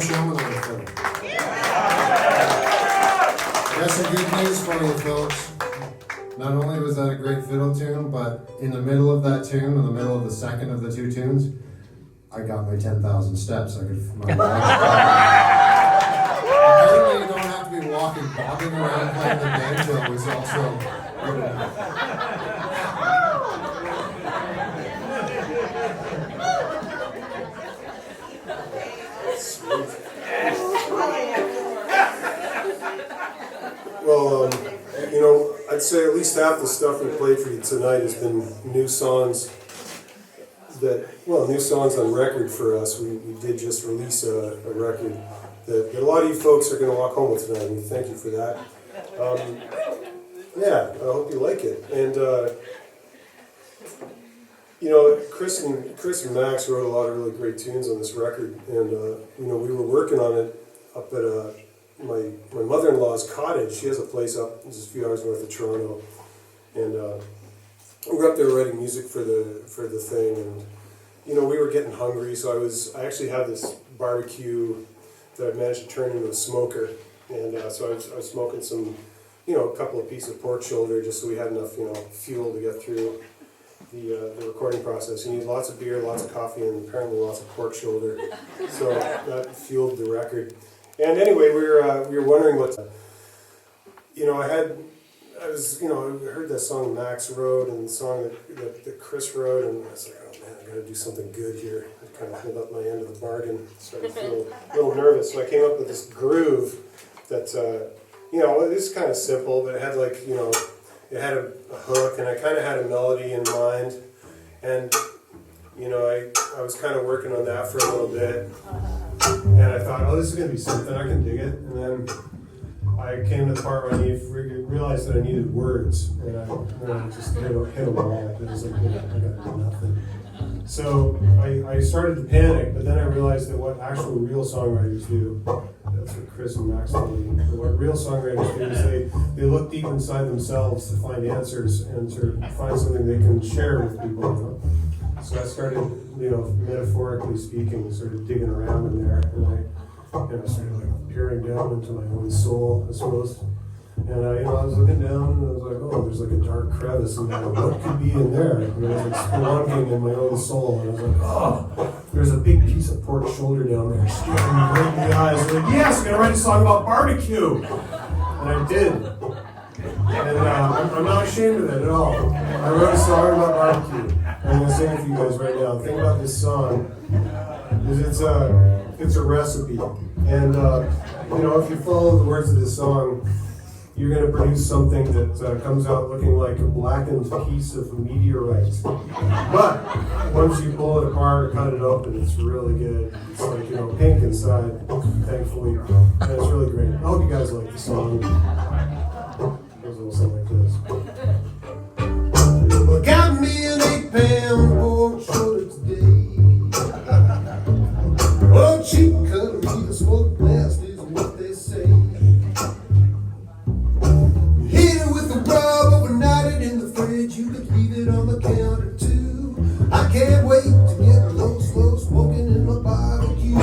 Showman on the fiddle. Got some good news for you, folks. Not only was that a great fiddle tune, but in the middle of that tune, in the middle of the second of the two tunes, I got my 10,000 steps. I could. Apparently, you don't have to be walking, bobbing around playing the banjo. Is also good enough. Well, you know, I I'd say at least half the stuff we played for you tonight has been new songs new songs on record for us. We did just release a record that a lot of you folks are going to walk home with tonight, and we thank you for that. Yeah, I hope you like it. And, Chris and Max wrote a lot of really great tunes on this record, and, we were working on it up at my mother-in-law's cottage. She has a place up just a few hours north of Toronto, and we were up there writing music for the thing, and we were getting hungry, so I actually had this barbecue that I managed to turn into a smoker, and so I was smoking some, a couple of pieces of pork shoulder just so we had enough, fuel to get through the recording process. You need lots of beer, lots of coffee, and apparently lots of pork shoulder, so that fueled the record. And anyway, we were wondering what, I heard that song Max wrote and the song that Chris wrote, and I was like, oh man, I gotta do something good here. I kind of held up my end of the bargain, started feeling a little nervous. So I came up with this groove that, it was kind of simple, but it had it had a hook, and I kind of had a melody in mind, and I was kind of working on that for a little bit, and I thought, oh, this is gonna be something, I can dig it, and then I came to the part where I realized that I needed words, and I just hit a wall. It was like, I gotta do nothing. So I started to panic, but then I realized that what actual real songwriters do, that's what Chris and Max told me, what real songwriters do is they look deep inside themselves to find answers and to find something they can share with people. So I started, metaphorically speaking, started digging around in there, and I started peering down into my own soul, I suppose. And I was looking down, and I was like, oh, there's like a dark crevice in there. What could be in there? And I was like spelunking in my own soul, and I was like, oh, there's a big piece of pork shoulder down there staring me right in the eyes. I was like, yes, I'm gonna write a song about barbecue, and I did. And I'm not ashamed of it at all. I wrote a song about barbecue. I'm gonna sing it to you guys right now. The thing about this song is it's a recipe, and if you follow the words of this song, you're going to produce something that comes out looking like a blackened piece of meteorite. But once you pull it apart, cut it open, it's really good. It's like, pink inside, thankfully, and it's really great. I hope you guys like the song. It goes a little something like this. Well, got me an 8-pound pork shoulder today. Oh, cheap cutlery, the smoke blast is what they say. Hit it with the rub, overnight it in the fridge. You could leave it on the counter too. I can't wait to get low, slow smoking in my barbecue.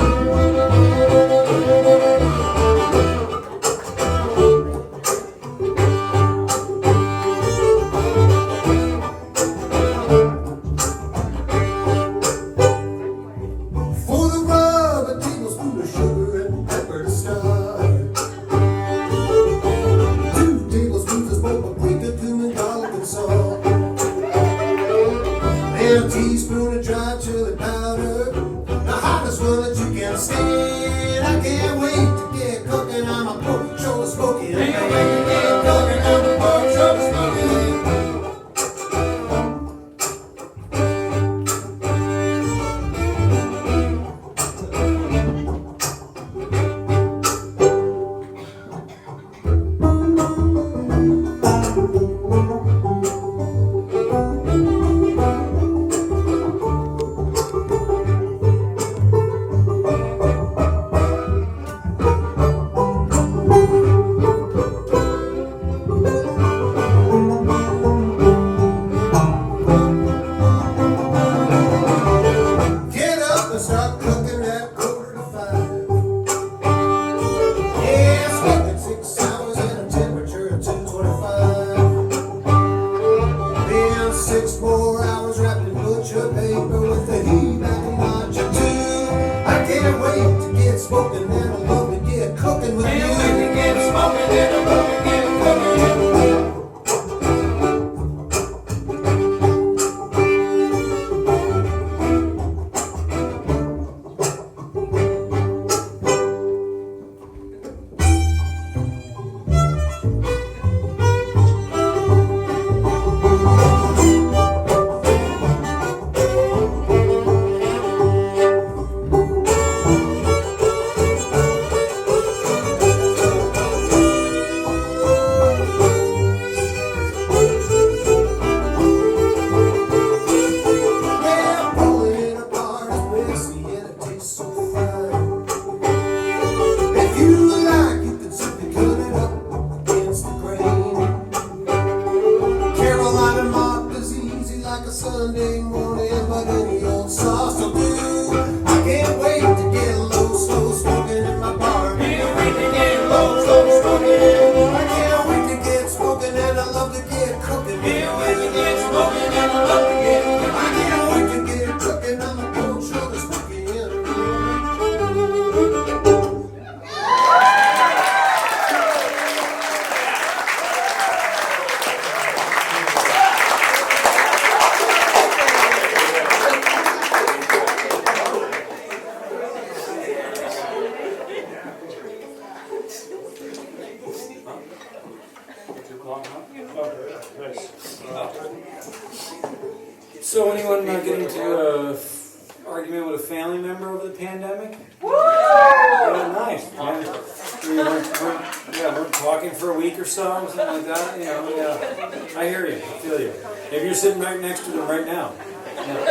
So anyone get into a argument with a family member over the pandemic? Yeah, nice. Yeah, we're talking for a week or so, something like that. You know, yeah. I hear you. I feel you. Maybe you're sitting right next to them right now. Yeah.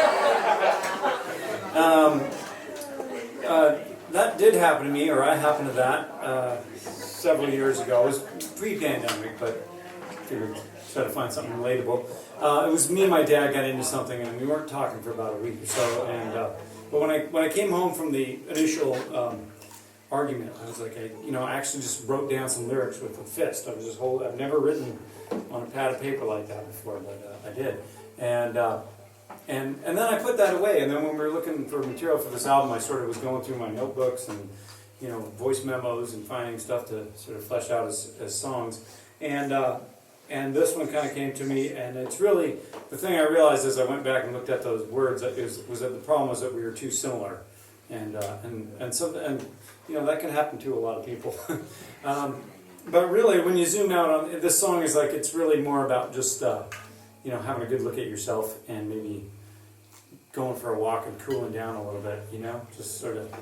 That did happen to me, or I happened to that several years ago. It was pre-pandemic, but I figured try to find something relatable. It was me and my dad got into something, and we weren't talking for about a week or so. And but when I came home from the initial argument, I was like, I actually just wrote down some lyrics with a fist. I've never written on a pad of paper like that before, but I did. And then I put that away. And then when we were looking for material for this album, I sort of was going through my notebooks and voice memos and finding stuff to sort of flesh out as songs. And this one kind of came to me, and it's really, the thing I realized as I went back and looked at those words was that the problem was that we were too similar. And that can happen to a lot of people. But really, when you zoom out on this song, is like it's really more about just having a good look at yourself and maybe going for a walk and cooling down a little bit. Just sort of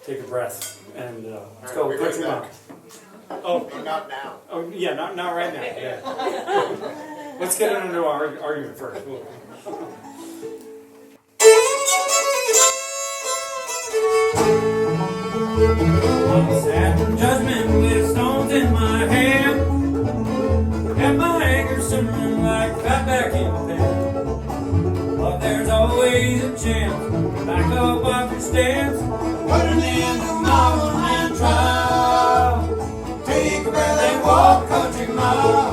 take a breath and let's go. Country Rock. Oh, Not now. oh yeah, not right now. Yeah. Let's get into our argument first. I sat in judgment with stones in my hand, and my anger simmering like fat back in the pan. But there's always a chance, back up off your stance, put an end to my one-man trial. Take a breath and walk a country mile.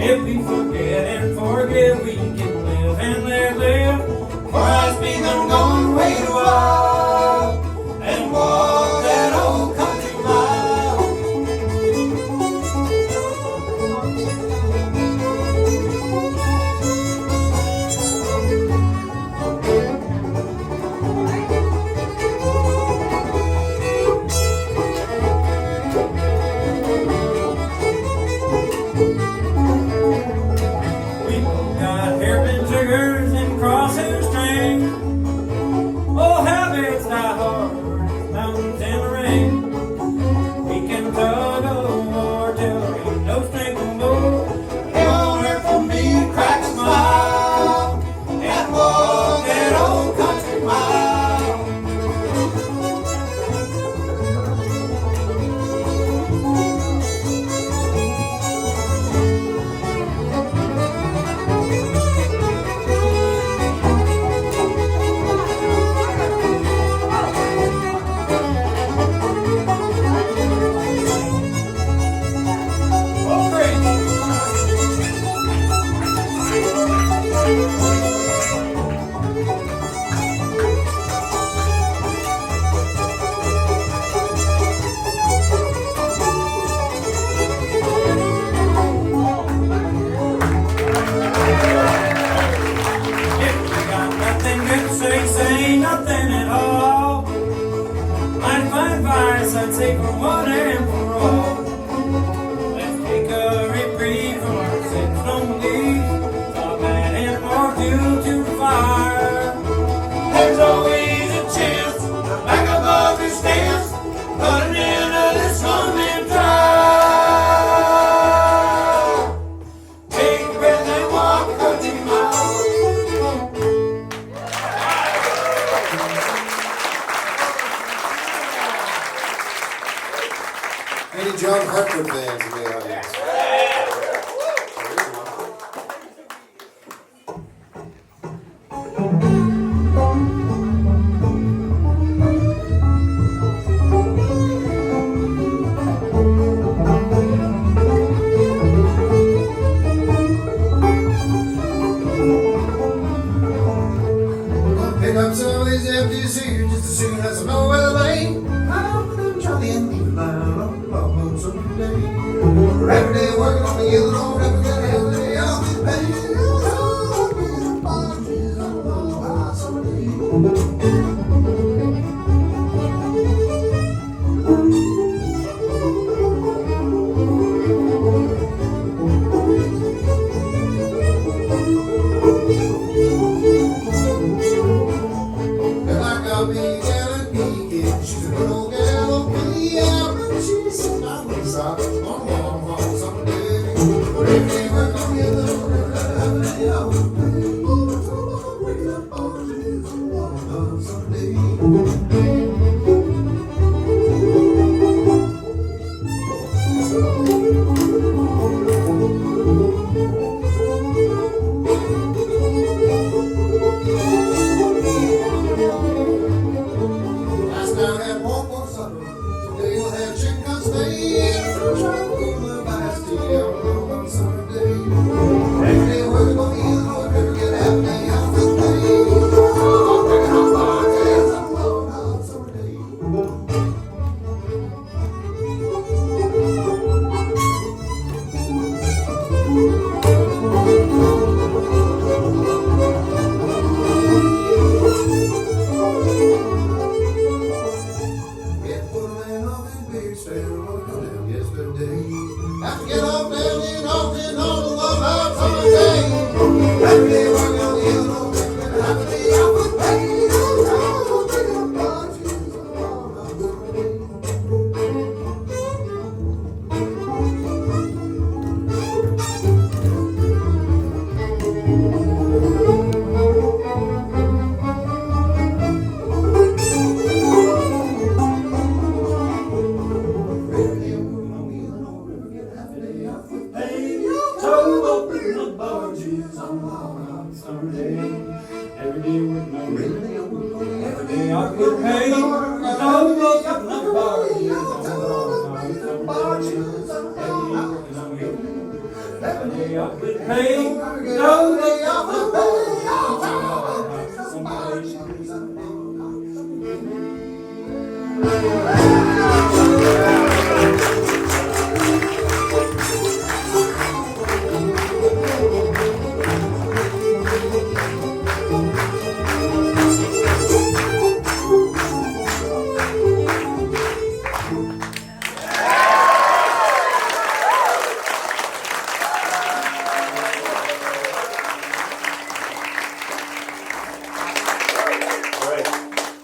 If we forget and forgive, we can live and let live. For I've begun going wait a while and walk that old country mile. John Hartford fans in the audience. Pick up some someday. Every day working on the yellow road, every day, every day I'll be paid. I'll be the barges on the line someday.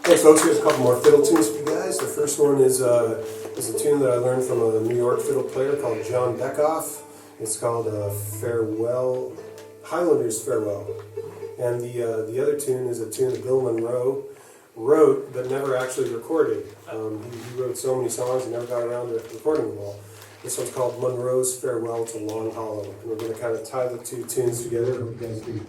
Hey folks, here's a couple more fiddle tunes for you guys. The first one is a tune that I learned from a New York fiddle player called John Beckoff. It's called Farewell, Highlander's Farewell. And the other tune is a tune that Bill Monroe wrote but never actually recorded. He wrote so many songs and never got around to recording them all. This one's called Monroe's Farewell to Long Hollow. And we're going to kind of tie the two tunes together. Hope you guys do.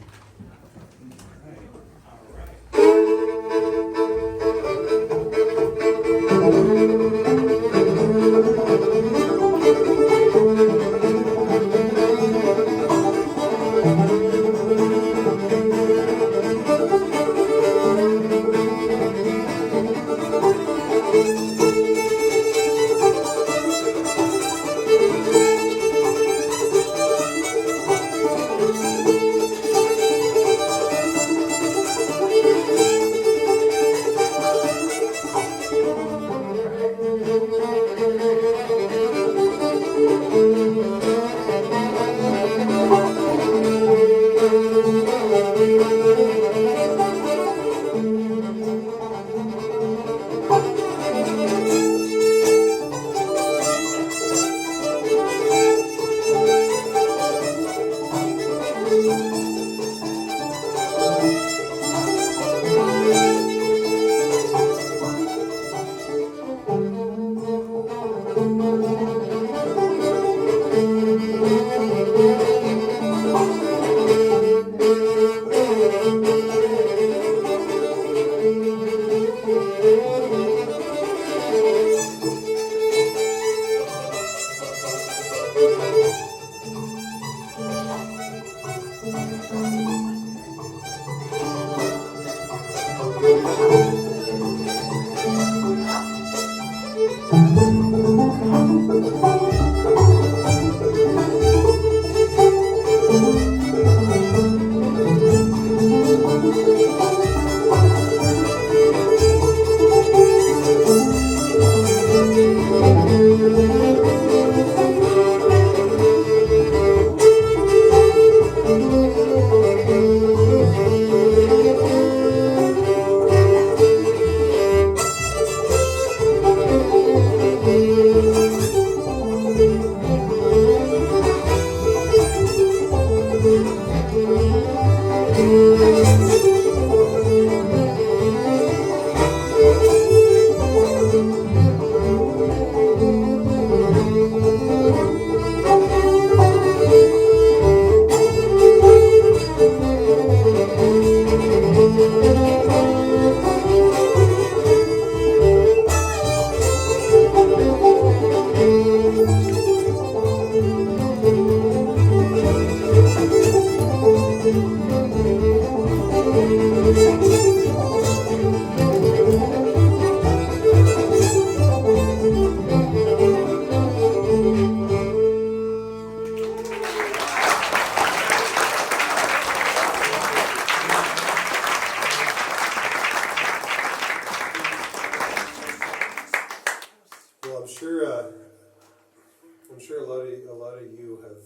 I'm sure a lot of you have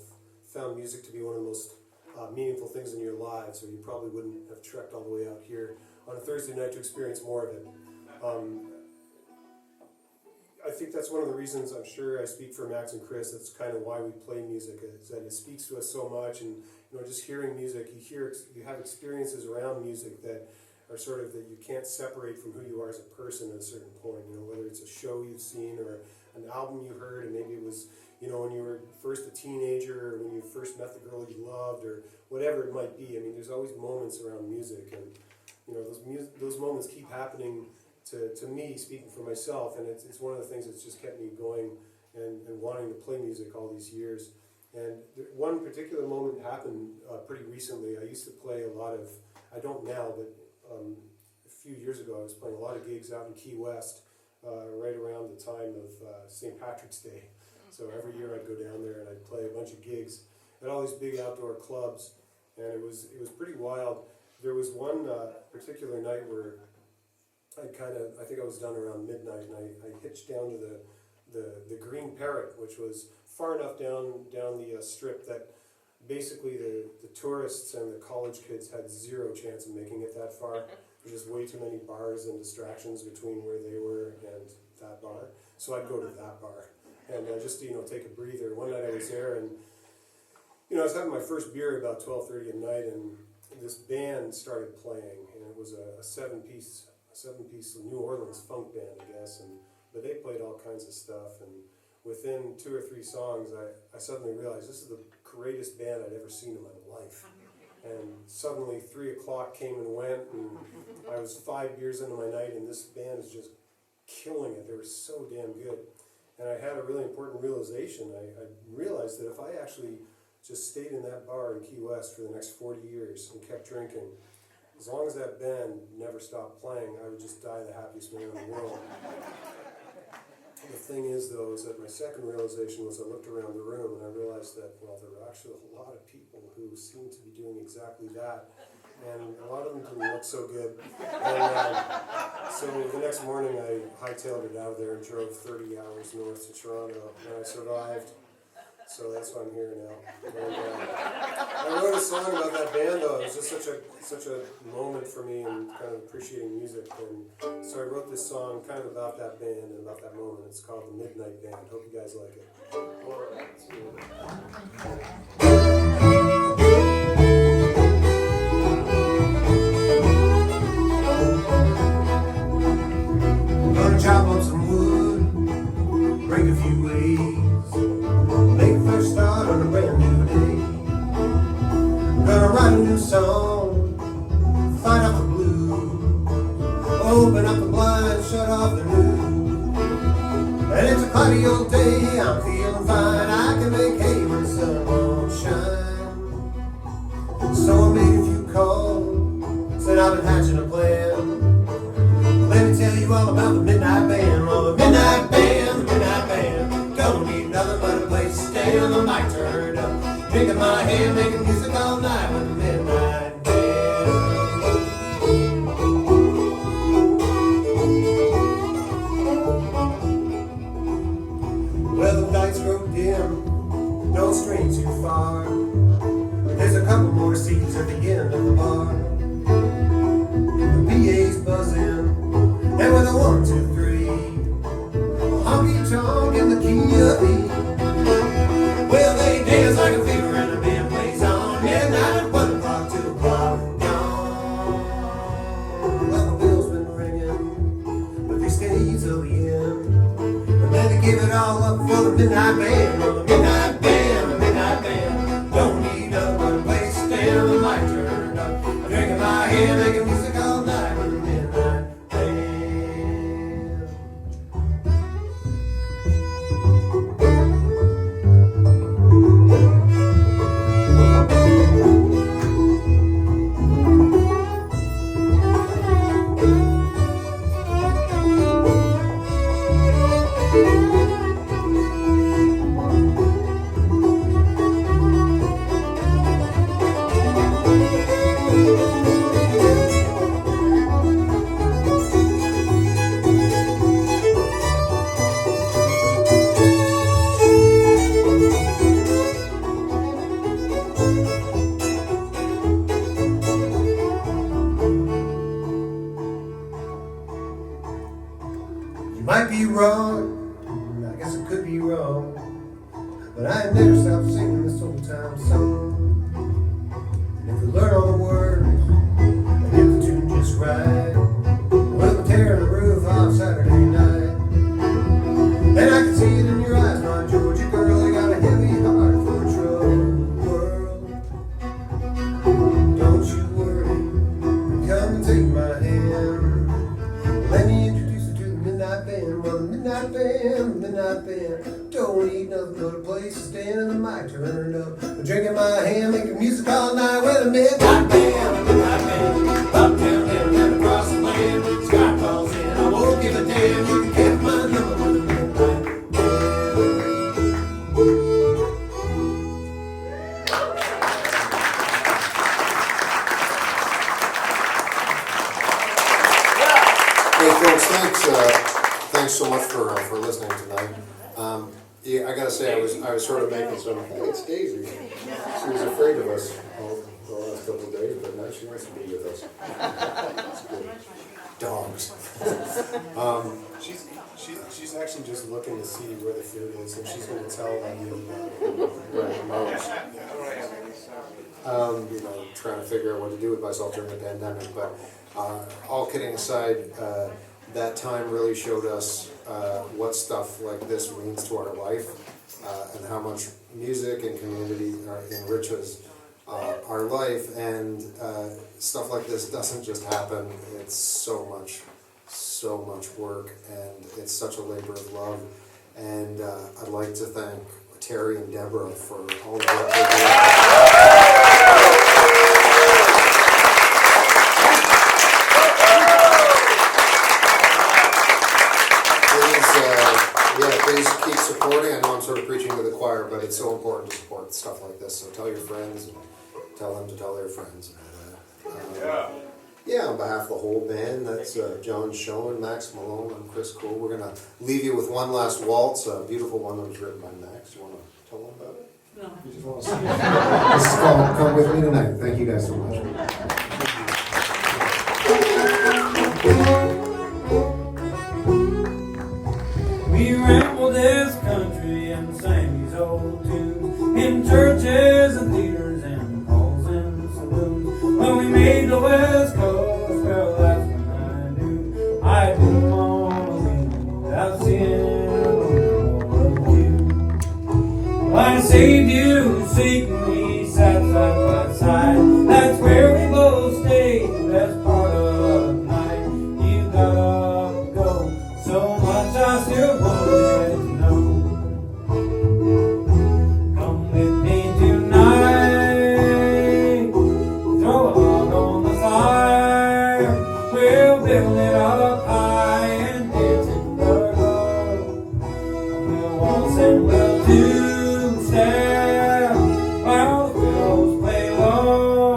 found music to be one of the most meaningful things in your lives, or you probably wouldn't have trekked all the way out here on a Thursday night to experience more of it. I think that's one of the reasons, I'm sure I speak for Max and Chris, that's kind of why we play music, is that it speaks to us so much, and just hearing music, you have experiences around music that are sort of that you can't separate from who you are as a person at a certain point, whether it's a show you've seen or an album you heard, and maybe it was when you were first a teenager, or when you first met the girl you loved, or whatever it might be. I mean, there's always moments around music, and those moments keep happening to me, speaking for myself, and it's one of the things that's just kept me going and wanting to play music all these years. And one particular moment happened pretty recently. I used to play a lot of, I don't now, but a few years ago I was playing a lot of gigs out in Key West, right around the time of St. Patrick's Day. So every year I'd go down there and I'd play a bunch of gigs at all these big outdoor clubs, and it was pretty wild. There was one particular night where I think I was done around midnight, and I hitched down to the Green Parrot, which was far enough down the strip that basically the tourists and the college kids had zero chance of making it that far. There's just way too many bars and distractions between where they were and that bar. So I'd go to that bar and just take a breather. One night I was there, and I was having my first beer about 12:30 at night, and this band started playing, and it was a seven-piece New Orleans funk band, I guess, but they played all kinds of stuff, and within 2 or 3 songs, I suddenly realized this is the greatest band I'd ever seen in my life. And suddenly 3 o'clock came and went, and I was 5 beers into my night, and this band is just killing it. They were so damn good. And I had a really important realization. I realized that if I actually just stayed in that bar in Key West for the next 40 years and kept drinking, as long as that band never stopped playing, I would just die the happiest man in the world. The thing is, though, is that my second realization was I looked around the room and I realized that, well, there were actually a lot of people who seemed to be doing exactly that. And a lot of them didn't look so good. And so the next morning I hightailed it out of there and drove 30 hours north to Toronto, and I survived. So that's why I'm here now. And, I wrote a song about that band, though. It was just such a moment for me and kind of appreciating music. And so I wrote this song kind of about that band and about that moment. It's called The Midnight Band. Hope you guys like it. Gonna chop up some wood, break a few ways, make a fresh start on a brand new day. Gonna write a new song, fight off the blues, open up the blinds, shut off the news. And it's a cloudy old day, I'm feeling fine, I can make hay when the sun won't shine. So I made a few calls, said I've been hatching a plan. Let me tell you all about the Midnight Band. Well, the Midnight Band, don't need nothing but a place to stay on the mic turned up, drinking my hand, making music all night with the Midnight Band. Well, the lights grow dim, don't stray too far. There's a couple more seats at the end of the bar. The PA's buzzing, and with a 1, 2, 3, honky tonk in the key of E. Well, they dance like a fever and the band plays on midnight at 1 o'clock, 2 o'clock, gone. Well, the bell's been ringing, but they stay till the end. And then they give it all up for the Midnight Band. Well, the Midnight Band, don't need nothing but a place to stay on the mic turned up. I'm drinking my hand, making music all night with the Midnight Band. but I ain't never stopped singing this old time song. And if you learn all the words and get the tune just right, we'll tear the roof off Saturday night. And I can see it in your eyes, my Georgia girl. You got a heavy heart for a troubled world. Don't you worry, come and take my hand. Let me introduce you to the Midnight Band. Well, the Midnight Band don't need nothing but a place to stand and the mic turned up. Drinking my hand, making music all night with a Midnight Band. Uptown, down, and across the land. Sky calls in, I won't give a damn. You can get my number with a Midnight Band. Hey folks, thanks so much for listening tonight. Yeah, I gotta say, I was sort of making some. Hey, it's Daisy. She was afraid of us the last couple of days, but now she wants to be with us. It's good. Dogs. She's actually just looking to see where the food is, and she's going to tell you. Right, mouse. You know, trying to figure out what to do with myself during the pandemic. But all kidding aside, that time really showed us what stuff like this means to our life, and how much music and community enriches our life. And stuff like this doesn't just happen. It's so much work, and it's such a labor of love. And I'd like to thank Terry and Deborah for all the work they're doing. Please keep supporting. I know I'm sort of preaching to the choir, but it's so important to support stuff like this. So tell your friends, and tell them to tell their friends. Yeah, on behalf of the whole band, that's John Showman, Max Malone, I'm Chris Coole. We're going to leave you with one last waltz, a beautiful one that was written by Max. You want to tell them about it? No. You just want to sing it? This is called Come With Me Tonight. Thank you guys so much. We rambled this country and sang these old tunes in churches and theaters and halls and saloons. When we made the West Coast, well, that's when I knew I didn't want to leave without seeing more of you. Well, I saved you, seeking me, sat side by side. That's where we both stayed, the best part of the night. You gotta go, so much I still want to know. Come with me tonight, throw a log on the fire. We'll build it up high and dance in the glow. We'll waltz and we'll two-step while the fiddles play low.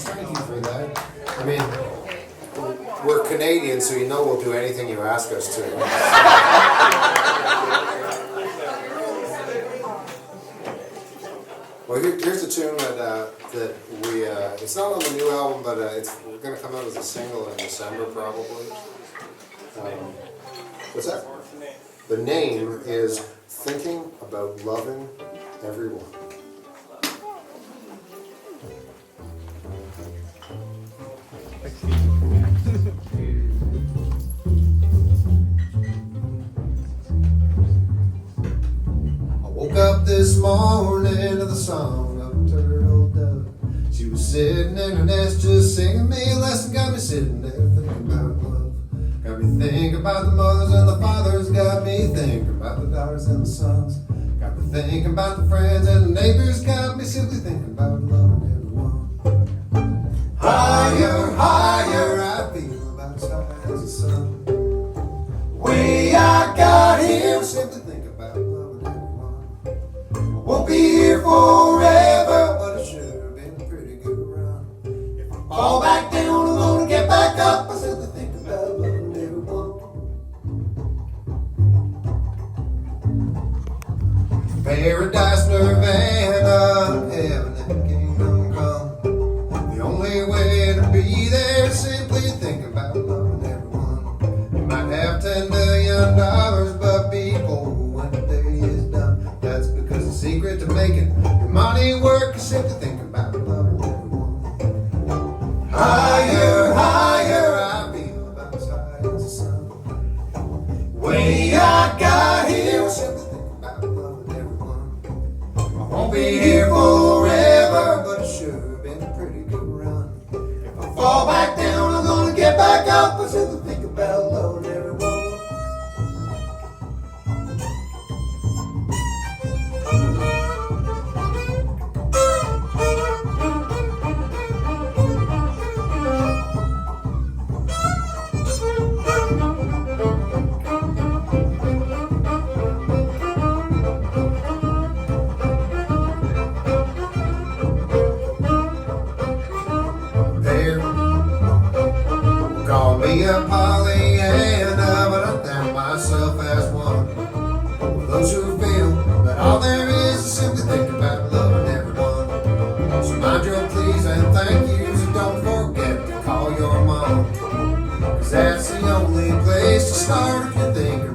thank you for that. I mean, we're Canadian, so you know we'll do anything you ask us to. Well, here's a tune that we, it's not on the new album, but it's going to come out as a single in December probably. What's that? The name is Thinking About Loving Everyone. I woke up this morning to the song of a turtle dove. She was sitting in her nest just singing me a lesson, got me sitting there thinking about love. Got me thinking about the mothers and the fathers, got me thinking about the daughters and the sons. Got me thinking about the friends and the neighbors, got me simply thinking about love and everyone. Higher, higher, I feel about as high as the sun. The way I got here, simply think about love and everyone. I won't be here forever, but it sure have been a pretty good run. If I fall back down, I'm gonna get back up. I simply think about love and everyone. Paradise, Nirvana, heaven and kingdom come. The only way to be there is simply think about loving everyone. You might have $10 million, but be poor when the day is done. That's because the secret to making your money work is simply think about loving everyone. Higher, higher, I feel about as high as the sun. Way I got here was simply think about loving everyone. I won't be here forever, but it sure been a pretty good run. If I fall back down, I'm gonna get back up. I simply think about loving everyone. Call me a Pollyanna, but I thank myself as one. For those who feel that all there is simply think about loving everyone. So mind your please and thank yous, and don't forget to call your mom. 'Cause that's the only place to start if you think